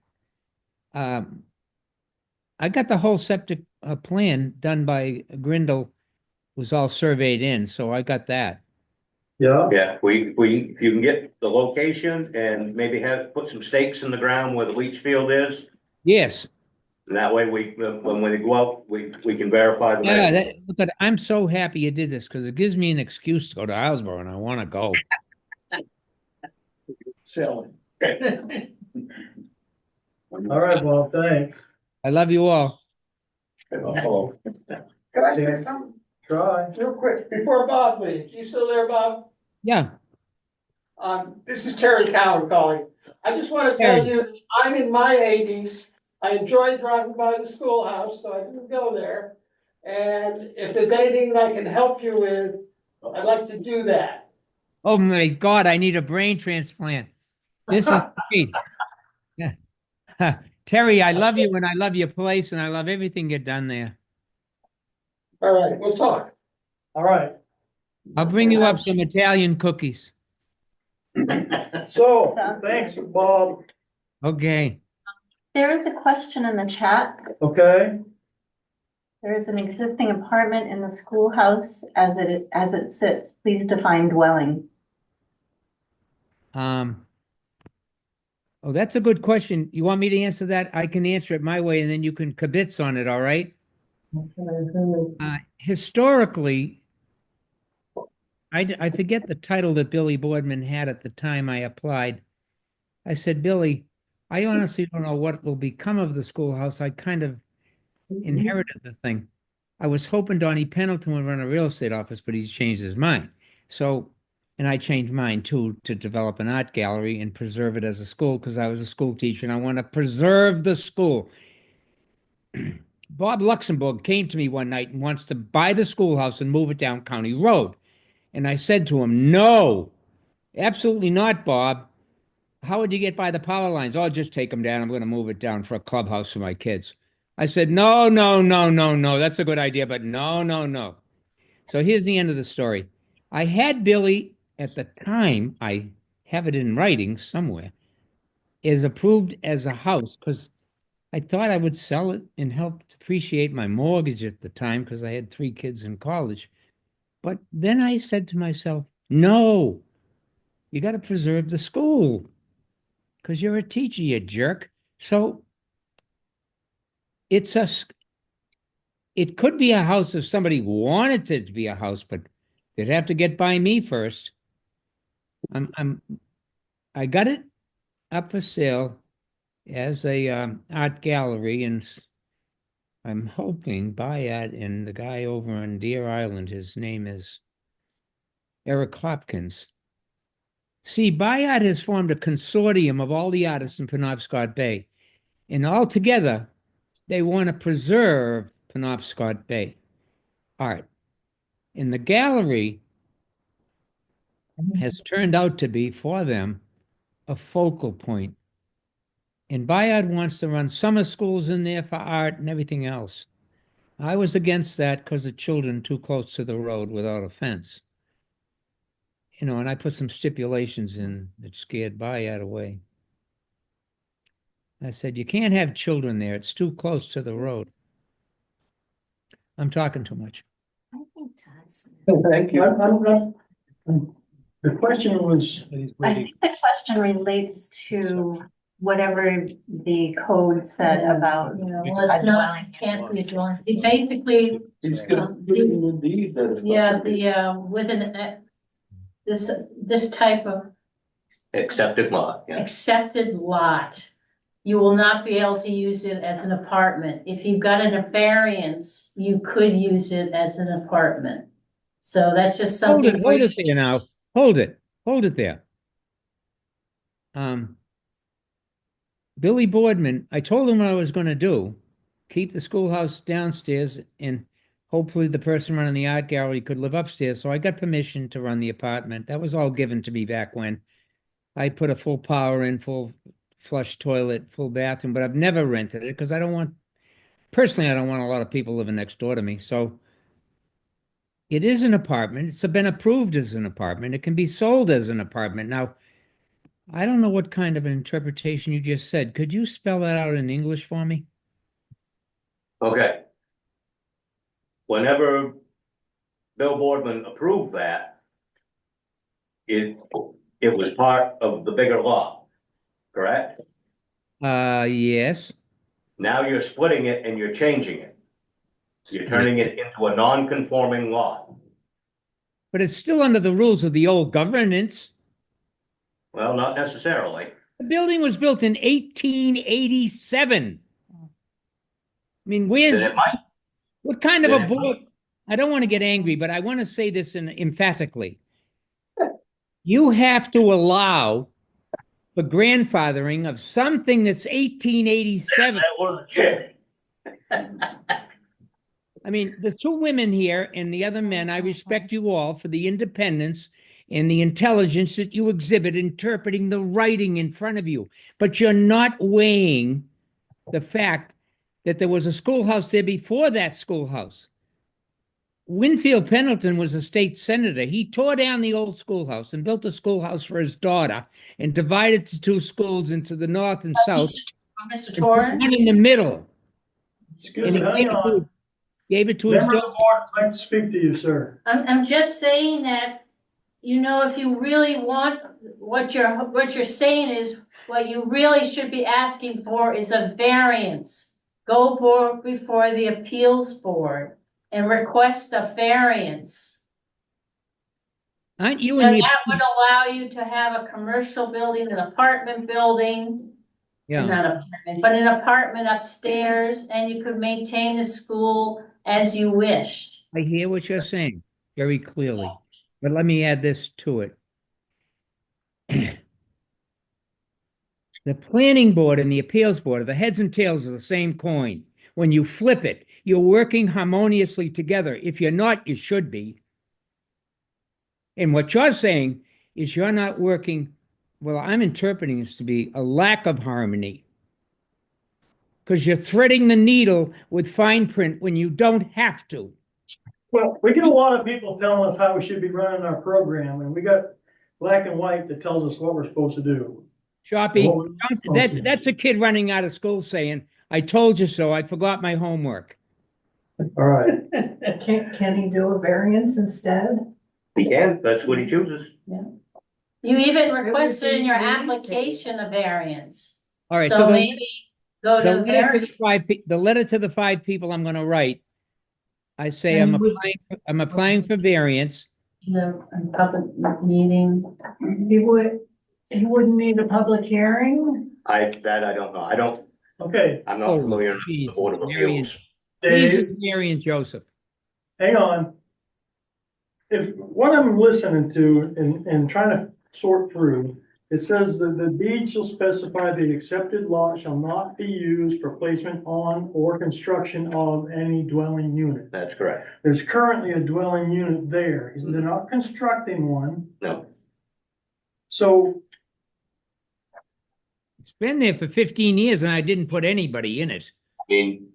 I got the whole septic plan done by Grindle, was all surveyed in, so I got that. Yeah, Yeah, if you can get the location and maybe put some stakes in the ground where the leach field is. Yes. And that way when we go out, we can verify the. Yeah, measurement. look I'm so happy you did this because it gives me an excuse to go to Islesboro and I want to go. Selling. all right, Bob, thanks. I love you all. Oh, Can I say something Try. real quick before Bob leaves? You still there, Bob? Yeah. This is Terry Cowan calling. I just want to tell you, I'm in my 80s. I enjoy driving by the schoolhouse, so I didn't go there. And if there's anything that I can help you with, I'd like to do that. Oh my God, I need a brain transplant. This is great. Yeah. Terry, I love you and I love your place and I love everything you've done there. All right, we'll talk. All right, I'll bring you up some Italian cookies. so, thanks, Bob, Okay. There is a question in the chat. okay? There is an existing apartment in the schoolhouse as it sits. Please define dwelling. Oh, that's a good question. You want me to answer that? I can answer it my way and then you can kibitz on it, all right? Historically, I forget the title that Billy Boardman had at the time I applied. I said, Billy, I honestly don't know what will become of the schoolhouse. I kind of inherited the thing. I was hoping Donnie Pendleton would run a real estate office, but he's changed his mind. So, and I changed mine too, to develop an art gallery and preserve it as a school because I was a school teacher and I want to preserve the school. Bob Luxembourg came to me one night and wants to buy the schoolhouse and move it down County Road. And I said to him, no, absolutely not, Bob. How would you get by the power lines? Oh, just take them down. I'm going to move it down for a clubhouse for my kids. I said, no, no, no, no, no. That's a good idea, but no, no, no. So here's the end of the story. I had Billy at the time, I have it in writing somewhere, is approved as a house because I thought I would sell it and help depreciate my mortgage at the time because I had 3 kids in college. But then I said to myself, no, you got to preserve the school because you're a teacher, you jerk. So it could be a house if somebody wanted it to be a house, but they'd have to get by me first. I got it up for sale as a art gallery, and I'm hoping Bayat and the guy over on Deer Island, his name is Eric Hopkins. See, Bayat has formed a consortium of all the artists in Penobscot Bay, and all together they want to preserve Penobscot Bay art. And the gallery has turned out to be, for them, a focal point. And Bayard wants to run summer schools in there for art and everything else. I was against that because of children too close to the road without a fence. You know, and I put some stipulations in that scared Bayard away. I said, you can't have children there. It's too close to the road. I'm talking too much. I think Thank you. The question was, I think the question relates to whatever the code said about Yeah, well, it's not, can't be a dwelling. It basically, He's gonna put it in the deed that it's not yeah, gonna be- with this type of Accepted lot, yeah. accepted lot, you will not be able to use it as an apartment. If you've got a variance, you could use it as an apartment. So that's just Hold something. it, for hold you it there now. Hold it there. Billy Boardman, I told him what I was gonna do, keep the schoolhouse downstairs and hopefully the person running the art gallery could live upstairs. So I got permission to run the apartment. That was all given to me back when I put a full power in, full flush toilet, full bathroom, but I've never rented it because I don't want a lot of people living next door to me. So it is an apartment. It's been approved as an apartment. It can be sold as an apartment. Now, I don't know what kind of an interpretation you just said. Could you spell that out in English for me? Okay. Whenever Bill Boardman approved that, it was part of the bigger lot, correct? Yes. Now you're splitting it and you're changing it. You're turning it into a non-conforming lot. But it's still under the rules of the old governance. Well, not necessarily. The building was built in 1887. I mean, Then it might, what kind of a then it board? I don't want to get angry, but I want to say this emphatically. You have to allow the grandfathering of something that's 1887. that was, yeah. I mean, the two women here and the other men, I respect you all for the independence and the intelligence that you exhibit interpreting the writing in front of you. But you're not weighing the fact that there was a schoolhouse there before that schoolhouse. Winfield Pendleton was a state senator. He tore down the old schoolhouse and built a schoolhouse for his daughter and divided the two schools into the north and south. Mr. Torrance? One in the middle. excuse And me, he hang on. gave it to his Member of the daughter. board would like to speak to you, sir. I'm just saying that, you know, if you really want, what you're saying is, what you really should be asking for is a variance. Go before the appeals board and request a variance. Aren't you in And the? that would allow you to have a commercial building, an apartment building, Yeah. not apartment, but an apartment upstairs, and you could maintain the school as you wish. I hear what you're saying very clearly, but let me add this to it. The planning board and the appeals board are the heads and tails of the same coin. When you flip it, you're working harmoniously together. If you're not, you should be. And what you're saying is you're not working, well, I'm interpreting this to be a lack of harmony. Because you're threading the needle with fine print when you don't have to. Well, we get a lot of people telling us how we should be running our program, and we got black and white that tells us what we're supposed to do. Sharpie, What we're not supposed to do. that's a kid running out of school saying, I told you so, I forgot my homework. All right. Can he do a variance instead? He can, that's what he chooses. You even requested in your application a variance. All right, So so maybe go the to letter to the variance. the letter to the 5 people I'm gonna write, I say And we- I'm applying for variance. In a public meeting. He wouldn't need a public hearing? I don't know. Okay, I'm not Oh, familiar with the geez, Board of Marion. Appeals. Please, Dave, Mary and Joseph. hang on. If what I'm listening to and trying to sort through, it says that the deed shall specify the accepted lot shall not be used for placement on or construction of any dwelling unit. That's correct. There's currently a dwelling unit there. They're not constructing one. No, So It's been there for 15 years and I didn't put anybody in it. I mean,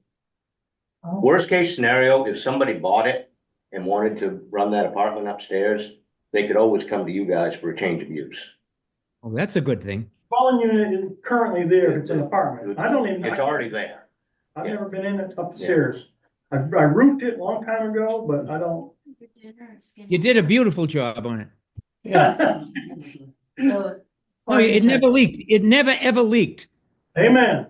worst case scenario, if somebody bought it and wanted to run that apartment upstairs, they could always come to you guys for a change of use. Oh, that's a good thing. dwelling unit is currently there. It's an apartment. I don't even. It's already there. I've never been in it upstairs. I roofed it a long time ago, but I don't, You did a beautiful job on it. Yeah. So, No, it never leaked. It never ever leaked. Amen.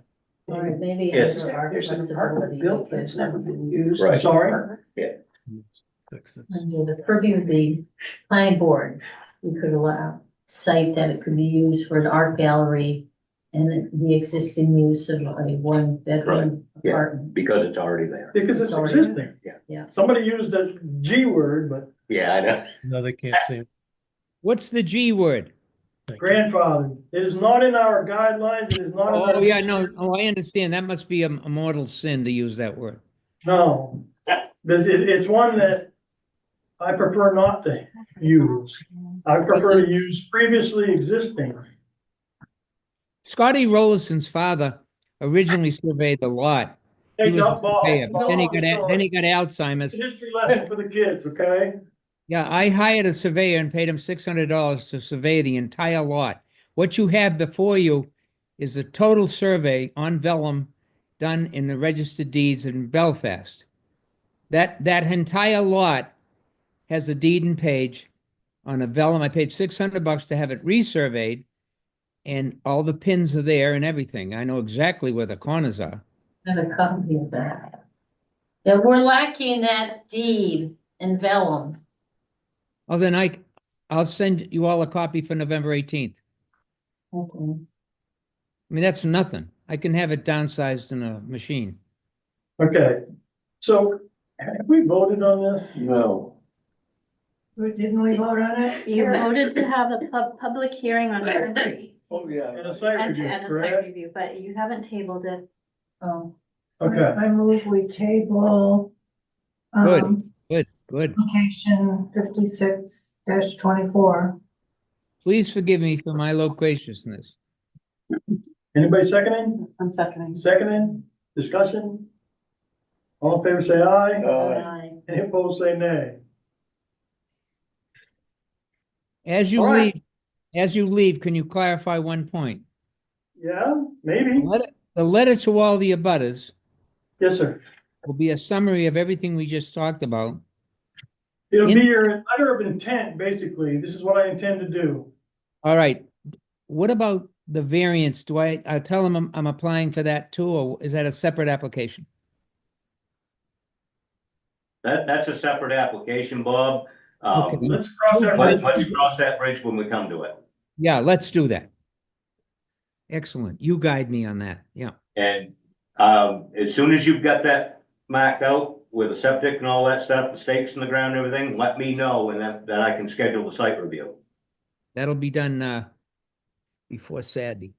or maybe Yes. under our There's an apartment flexibility, built we that's could- never been used. Right. Sorry? Fix this. under the purview of the planning board, we could allow, cite that it could be used for an art gallery and the existing use of a one-bedroom Yeah. apartment. Because it's already there. Because it's It's already- existing. Yeah. Somebody used the G word, but Yeah, I know. No, they can't say it. What's the G word? Thank you. grandfather. It is not in our guidelines. It is not. in Oh, our- yeah, no, oh, I understand. That must be a mortal sin to use that word. No, it's one that I prefer not to use. I prefer to use previously existing. Scotty Rollison's father originally surveyed the lot. He Hey, was a Doc Ball, surveyor, but then he no, got, then he got Alzheimer's. history lesson for the kids, okay? Yeah, I hired a surveyor and paid him $600 to survey the entire lot. What you have before you is a total survey on vellum done in the registered deeds in Belfast. That entire lot has a deed and page on a vellum. I paid $600 to have it resurveyed, and all the pins are there and everything. I know exactly where the corners are. And a copy of that. Yeah, we're lacking that deed in vellum. Oh, then I'll send you all a copy for November 18th. Okay. I mean, that's nothing. I can have it downsized in a machine. Okay, so have we voted on this? No. Didn't we vote on it? You voted to have a public hearing on it Oh, yeah. And a site and review, a site correct? review, but you haven't tabled it. Oh, Okay, I move we table. Good. um, Good. Application 56-24. Please forgive me for my loquaciousness. anybody seconding? I'm seconding. Seconding, discussion? All in favor, say aye. aye. Any opposed, say nay. As you All right. leave, can you clarify one point? Yeah, maybe. The letter to all the abutters Yes, sir. will be a summary of everything we just talked about. It'll In- be your letter of intent, basically. This is what I intend to do. All right. What about the variance? Do I tell them I'm applying for that too, or is that a separate application? That's a separate application, Bob. Okay. Let's cross that bridge. Let's cross that bridge when we come to it. Yeah, let's do that. Excellent. You guide me on that. Yeah. And, as soon as you've got that marked out with the septic and all that stuff, the stakes in the ground and everything, let me know and then I can schedule the site review. That'll be done before Saturday.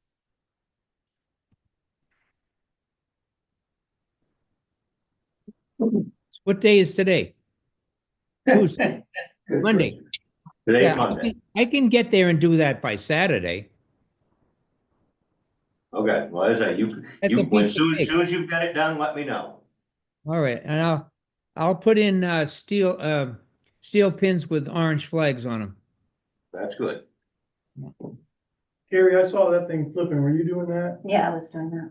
What day is today? Tuesday, Monday. Today's Yeah, Monday. I can get there and do that by Saturday. Okay, well, as I, That's a as piece of soon cake. as you've got it done, let me know. All right, and I'll put in steel pins with orange flags on them. That's good. Carrie, I saw that thing flipping. Were you doing that? Yeah, I was doing that.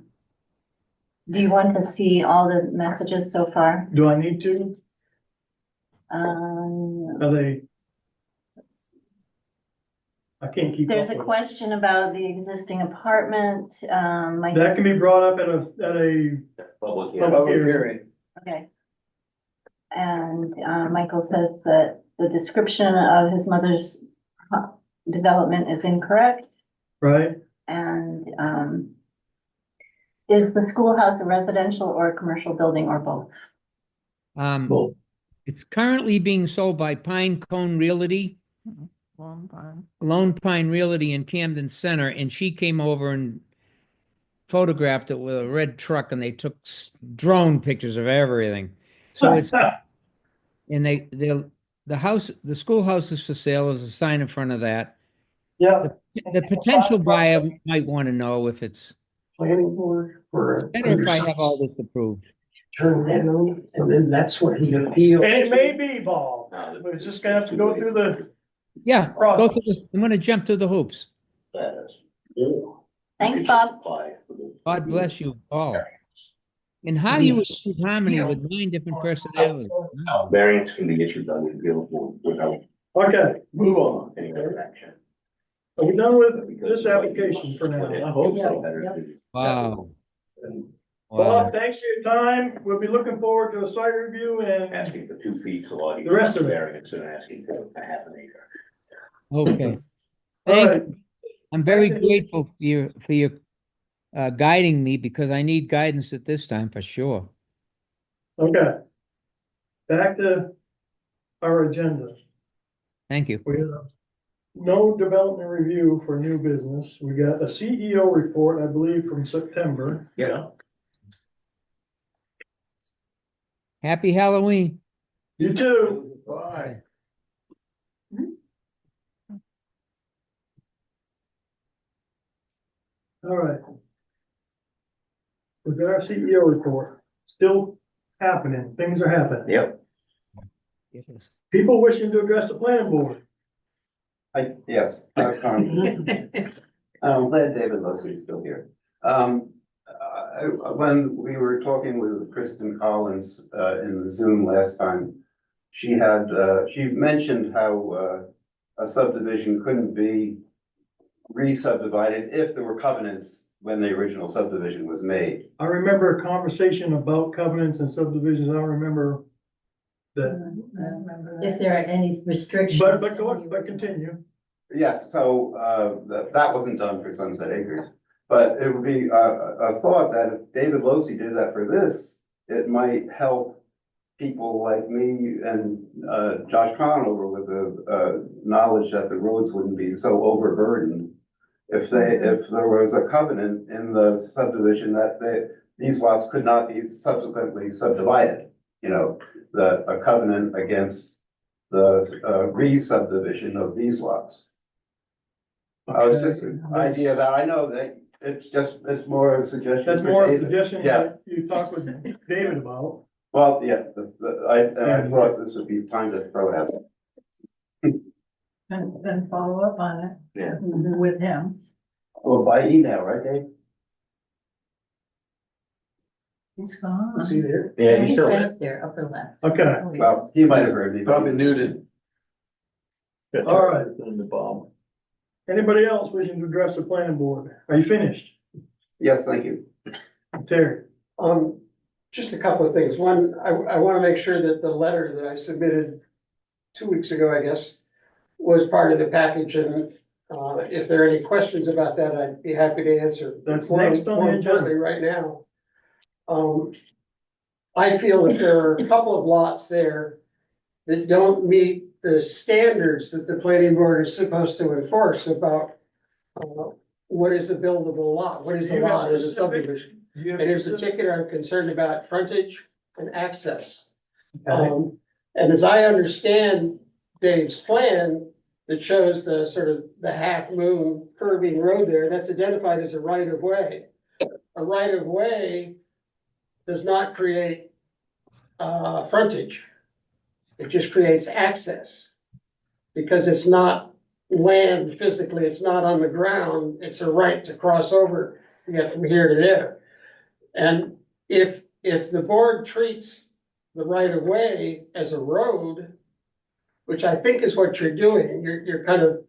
Do you want to see all the messages so far? Do I need to? Um, Are they? I can't keep up there's a with it. question about the existing apartment, That can be brought up at a Public hearing. public hearing. okay. And, Michael says that the description of his mother's development is incorrect. Right? And, is the schoolhouse a residential or a commercial building or both? Well, It's currently being sold by Pine Cone Realty, Lone Pine Realty in Camden Center, and she came over and photographed it with a red truck, and they took drone pictures of everything. So it's and the schoolhouse is for sale. There's a sign in front of that. Yeah. The potential buyer might want to know if it's Planning board for. better if I have all this approved. Turn that on, and then that's what he appeals. And it may be, Bob, but it's just gonna have to go through the Yeah, process. I'm gonna jump through the hoops. That is. Thanks, Bob. God bless you all. And how you achieve harmony with 9 different personalities? Variance can be issued on the appeal board without Okay, move on any other action. are we done with this application for now? I hope so. Wow. Bob, thanks for your time. We'll be looking forward to a site review and Asking for 2 feet, so all The rest of it. variance and asking for a half an acre. Okay. All Thank right. you. I'm very grateful for your guiding me because I need guidance at this time for sure. Okay. Back to our agenda. Thank you. We have no development review for new business. We got a CEO report, I believe, from September. Yeah. Happy Halloween. You too. Bye. All right. We've got our CEO report. Still happening. Things are happening. Yep. People wishing to address the planning board. Yes, I'm glad David Leslie's still here. When we were talking with Kristen Collins, in the Zoom last time, she mentioned how, a subdivision couldn't be re-subdivided if there were covenants when the original subdivision was made. I remember a conversation about covenants and subdivisions. I don't remember that. If there are any restrictions. But continue. Yes, so, that wasn't done for Sunset Acres. But it would be a thought that if David Losey did that for this, it might help people like me and Josh Conover with the knowledge that the roads wouldn't be so overburdened. If there was a covenant in the subdivision that these lots could not be subsequently subdivided, a covenant against the re-subdivision of these lots. I was just an idea that I know that it's more of a suggestion. That's for more of a David. suggestion Yeah, that you talked with David about. well, yeah, I thought this would be time to throw it out. And then follow up on it. Yeah. With him. Well, by email, right, Dave? He's gone. See there? Yeah, he's He's still right there. up there, upper left. Okay, Well, he might have heard me. Probably muted. All right. In the bomb. Anybody else wishing to address the planning board? Are you finished? Yes, thank you. Terry? Just a couple of things. One, I want to make sure that the letter that I submitted 2 weeks ago, I guess, was part of the package, and if there are any questions about that, I'd be happy to answer. That's More- next on the more agenda. importantly, right now, I feel that there are a couple of lots there that don't meet the standards that the planning board is supposed to enforce about what is a buildable lot, what is Do a you have lot in a specific- subdivision. Do you have And in specific- particular, I'm concerned about frontage and access. Okay. And as I understand Dave's plan that shows the sort of the half moon curving road there, that's identified as a right of way. A right of way does not create frontage. It just creates access. Because it's not land physically, it's not on the ground, it's a right to cross over, to get from here to there. And if the board treats the right of way as a road, which I think is what you're doing, you're kind of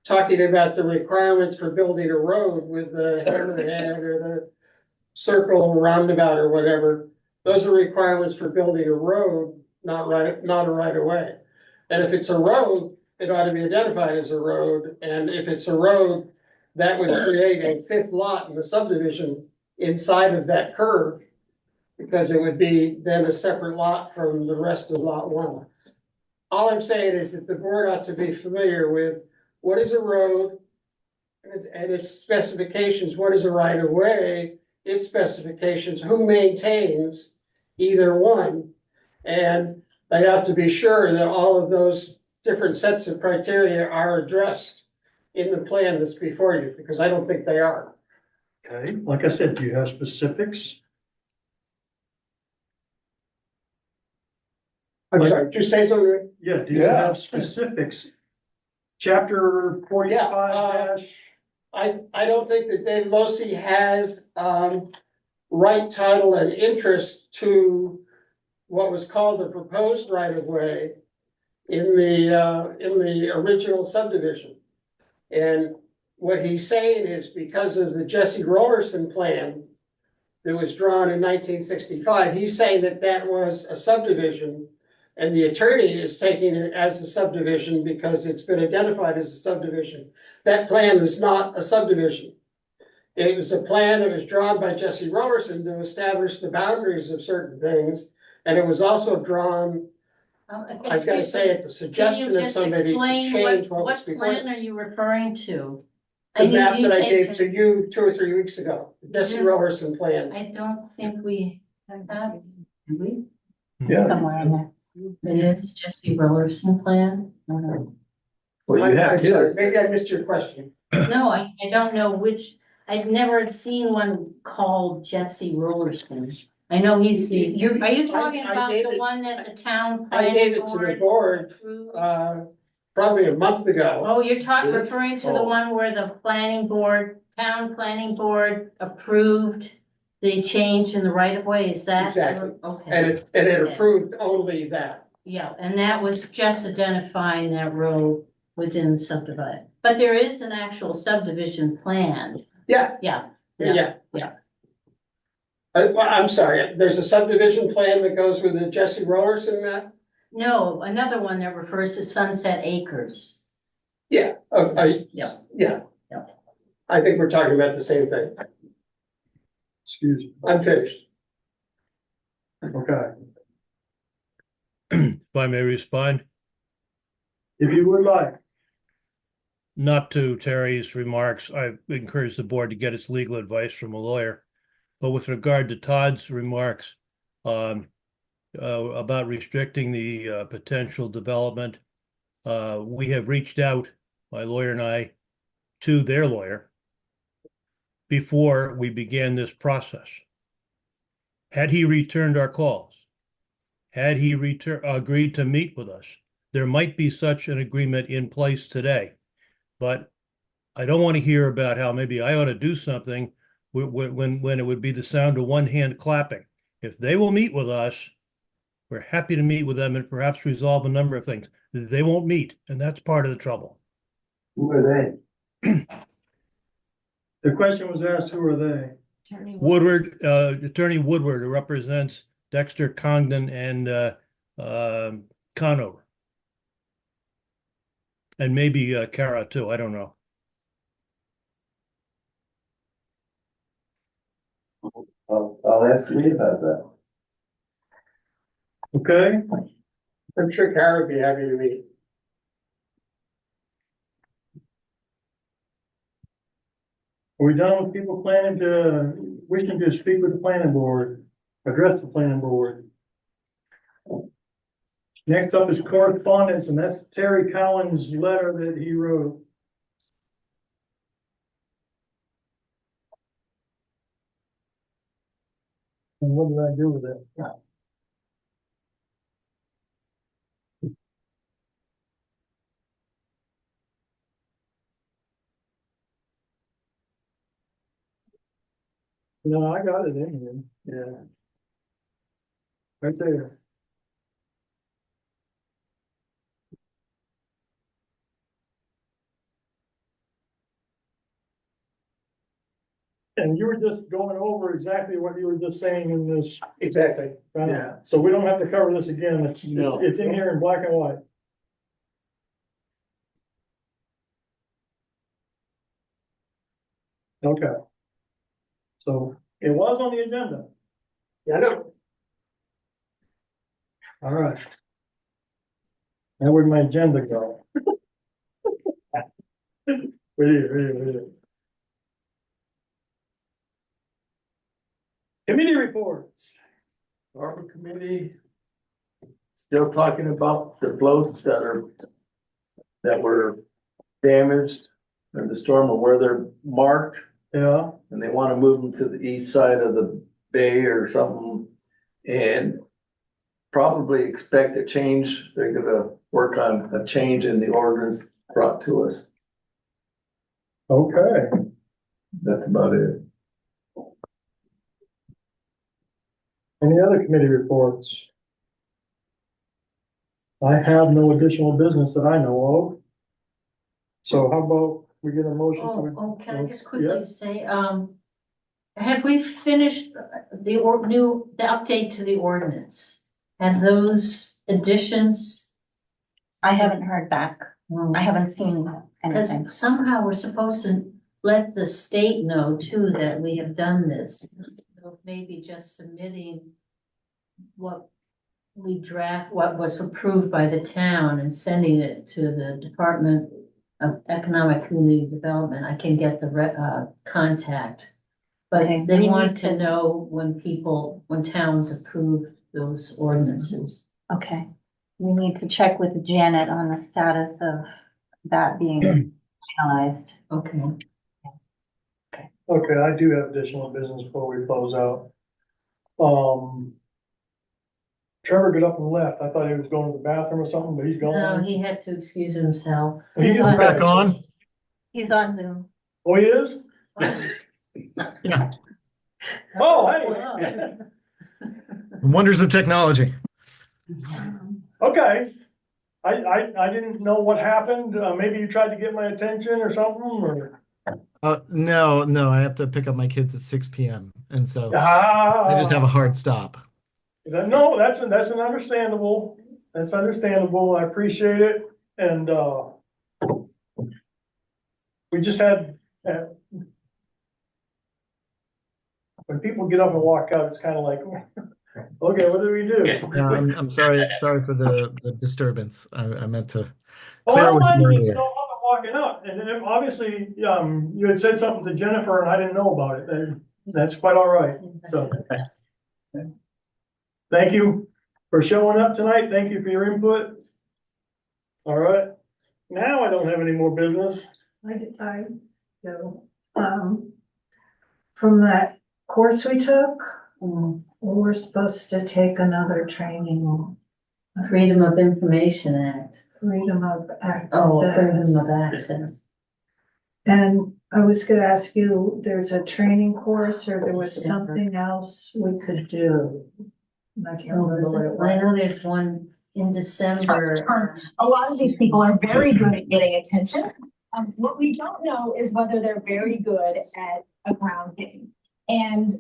talking about the requirements for building a road with the hammerhead or the circle roundabout or whatever. Those are requirements for building a road, not a right of way. And if it's a road, it ought to be identified as a road, and if it's a road, that would create a 5th lot in the subdivision inside of that curve, because it would be then a separate lot from the rest of lot 1. All I'm saying is that the board ought to be familiar with what is a road and its specifications, what is a right of way, its specifications, who maintains either one. And they ought to be sure that all of those different sets of criteria are addressed in the plan that's before you, because I don't think they are. Okay, like I said, do you have specifics? I'm sorry, did you say something? Yeah, do you have specifics? Chapter 45 dash, I don't think that Dave Losey has, right title and interest to what was called the proposed right of way in the original subdivision. And what he's saying is because of the Jesse Rollerson plan that was drawn in 1965, he's saying that that was a subdivision. And the attorney is taking it as a subdivision because it's been identified as a subdivision. That plan was not a subdivision. It was a plan that was drawn by Jesse Rollerson to establish the boundaries of certain things. And it was also drawn, I was gonna say, at the suggestion of somebody to change what was before. What plan are you referring to? The map you that I said gave to you 2 or 3 weeks ago, the Jesse Mhm. Rollerson plan. I don't think we have that. Do we? Yeah, Somewhere in there. It is Jesse Rollerson plan. well, you have I'm sorry, his. maybe I missed your question. No, I don't know which, I'd never seen one called Jesse Rollerson. I know he's the, are you talking I about gave the it- one that the town I planning gave it to the board, approved? probably a month ago. Oh, you're talking, Yes. referring to the Oh. one where the planning board, town planning board approved the change in the right of way, is that? Exactly. Okay, And it Okay. approved only that. yeah, and that was just identifying that road within the subdivision. But there is an actual subdivision plan. Yeah. Yeah, Yeah. yeah. Well, I'm sorry, there's a subdivision plan that goes with the Jesse Rollerson map? No, another one that refers to Sunset Acres. Yeah, Yeah. yeah. Yeah. I think we're talking about the same thing. Excuse me. I'm finished. Okay, If I may respond, if you would like. not to Terry's remarks, I encourage the board to get its legal advice from a lawyer. But with regard to Todd's remarks, about restricting the, potential development, we have reached out, my lawyer and I, to their lawyer before we began this process. Had he returned our calls, had he agreed to meet with us, there might be such an agreement in place today. But I don't want to hear about how maybe I ought to do something when it would be the sound of one hand clapping. If they will meet with us, we're happy to meet with them and perhaps resolve a number of things. They won't meet, and that's part of the trouble. Who are they? The question was asked, who are they? Woodward, Attorney Woodward, who represents Dexter, Congdon, and Conover. And maybe Kara too, I don't know. I'll ask me about that. Okay, I'm sure Kara would be happy to meet. are we done with people wishing to speak with the planning board, address the planning board? Next up is correspondence, and that's Terry Collins' letter that he wrote. And what did I do with it? No, I got it in here, yeah. Right there. And you were just going over exactly what you were just saying in this. Exactly. Yeah. So we don't have to cover this again, No. it's in here in black and white. Okay. So it was on the agenda. Yeah, I know. All right. Now where'd my agenda go? Right here, right here, right here. Committee reports. Harbor Committee. Still talking about the floats that were damaged in the storm, or where they're marked, Yeah, and they wanna move them to the east side of the bay or something. And probably expect a change, they're gonna work on a change in the ordinance brought to us. okay. That's about it. Any other committee reports? I have no additional business that I know of. So how about we get a motion? Can I just Yeah. quickly say, have we finished the update to the ordinance? Have those additions? I haven't heard back. I haven't seen Because anything. somehow we're supposed to let the state know too that we have done this. Maybe just submitting what what was approved by the town and sending it to the Department of Economic Community Development. I can get the contact. But Okay, they we want need to to- know when towns approve those ordinances. Okay, we need to check with Janet on the status of that being finalized. Okay. Okay, I do have additional business before we close out. Trevor got up and left. I thought he was going to the bathroom or something, but he's No, gone. he had to excuse himself. He's on- back on? He's on Zoom. Oh, he is? Yeah. Oh, hey. Wonders of technology. Okay. I didn't know what happened. Maybe you tried to get my attention or something, or? No, I have to pick up my kids at 6 p.m. And so I just have a hard stop. No, that's an understandable. That's understandable. I appreciate it. And, we just had, when people get up and walk out, it's kind of like, okay, what do we do? Yeah, I'm sorry for the disturbance. I meant to Oh, I clear don't with mind you you earlier. walking up, and then obviously, you had said something to Jennifer and I didn't know about it, and that's quite all right, so. Thank you for showing up tonight, thank you for your input. All right, now I don't have any more business. I do. From that course we took, we're supposed to take another training. Freedom of Information Act. Freedom of Oh, freedom of access. access. And I was gonna ask you, there's a training course or there was something else we could do? And I can't remember what it I was. know there's one in December. A lot of these people are very good at getting attention. What we don't know is whether they're very good at a ground game. And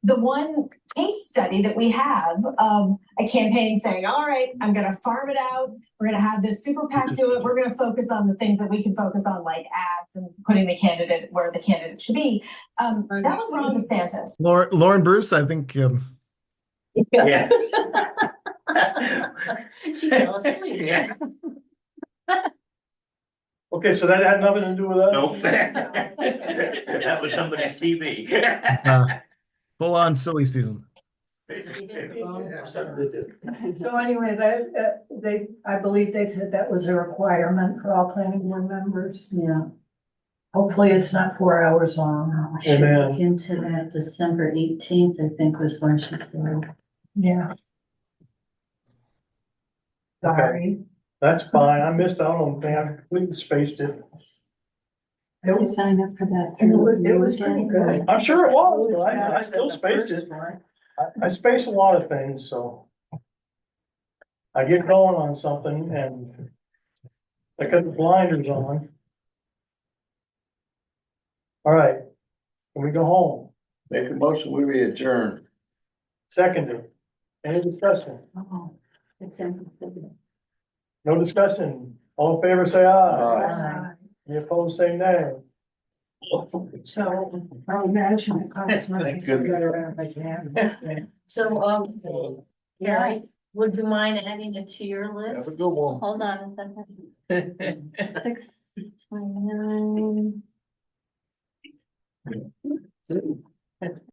the one case study that we have of a campaign saying, all right, I'm going to farm it out. We're going to have this super PAC do it. We're going to focus on the things that we can focus on, like ads and putting the candidate where the candidate should be. That was Ron DeSantis. Lauren Bruce, I think Yeah. She fell asleep. Yeah. Okay, so that had nothing to do with us? Nope. That was somebody's TV. full on silly season. So anyway, I believe they said that was a requirement for all planning board members. Yeah. Hopefully it's not 4 hours long. I should Amen. look into that. December 18th, I think was when she started. Yeah. Sorry. That's fine, I missed out on thing, I completely spaced it. It was, Sign up for that. it was pretty good. I'm sure it was, but I still spaced it. I space a lot of things, so. I get going on something and I got the blinders on. All right, can we go home? Make a motion, we adjourn. Seconded. Any discussion? No discussion. All in favor, say aye. Any opposed, say nay. So I imagine it costs money Thank to goodness. get around again. So, yeah, would you mind adding it to your list? Have a good one. Hold on a second. 6:29.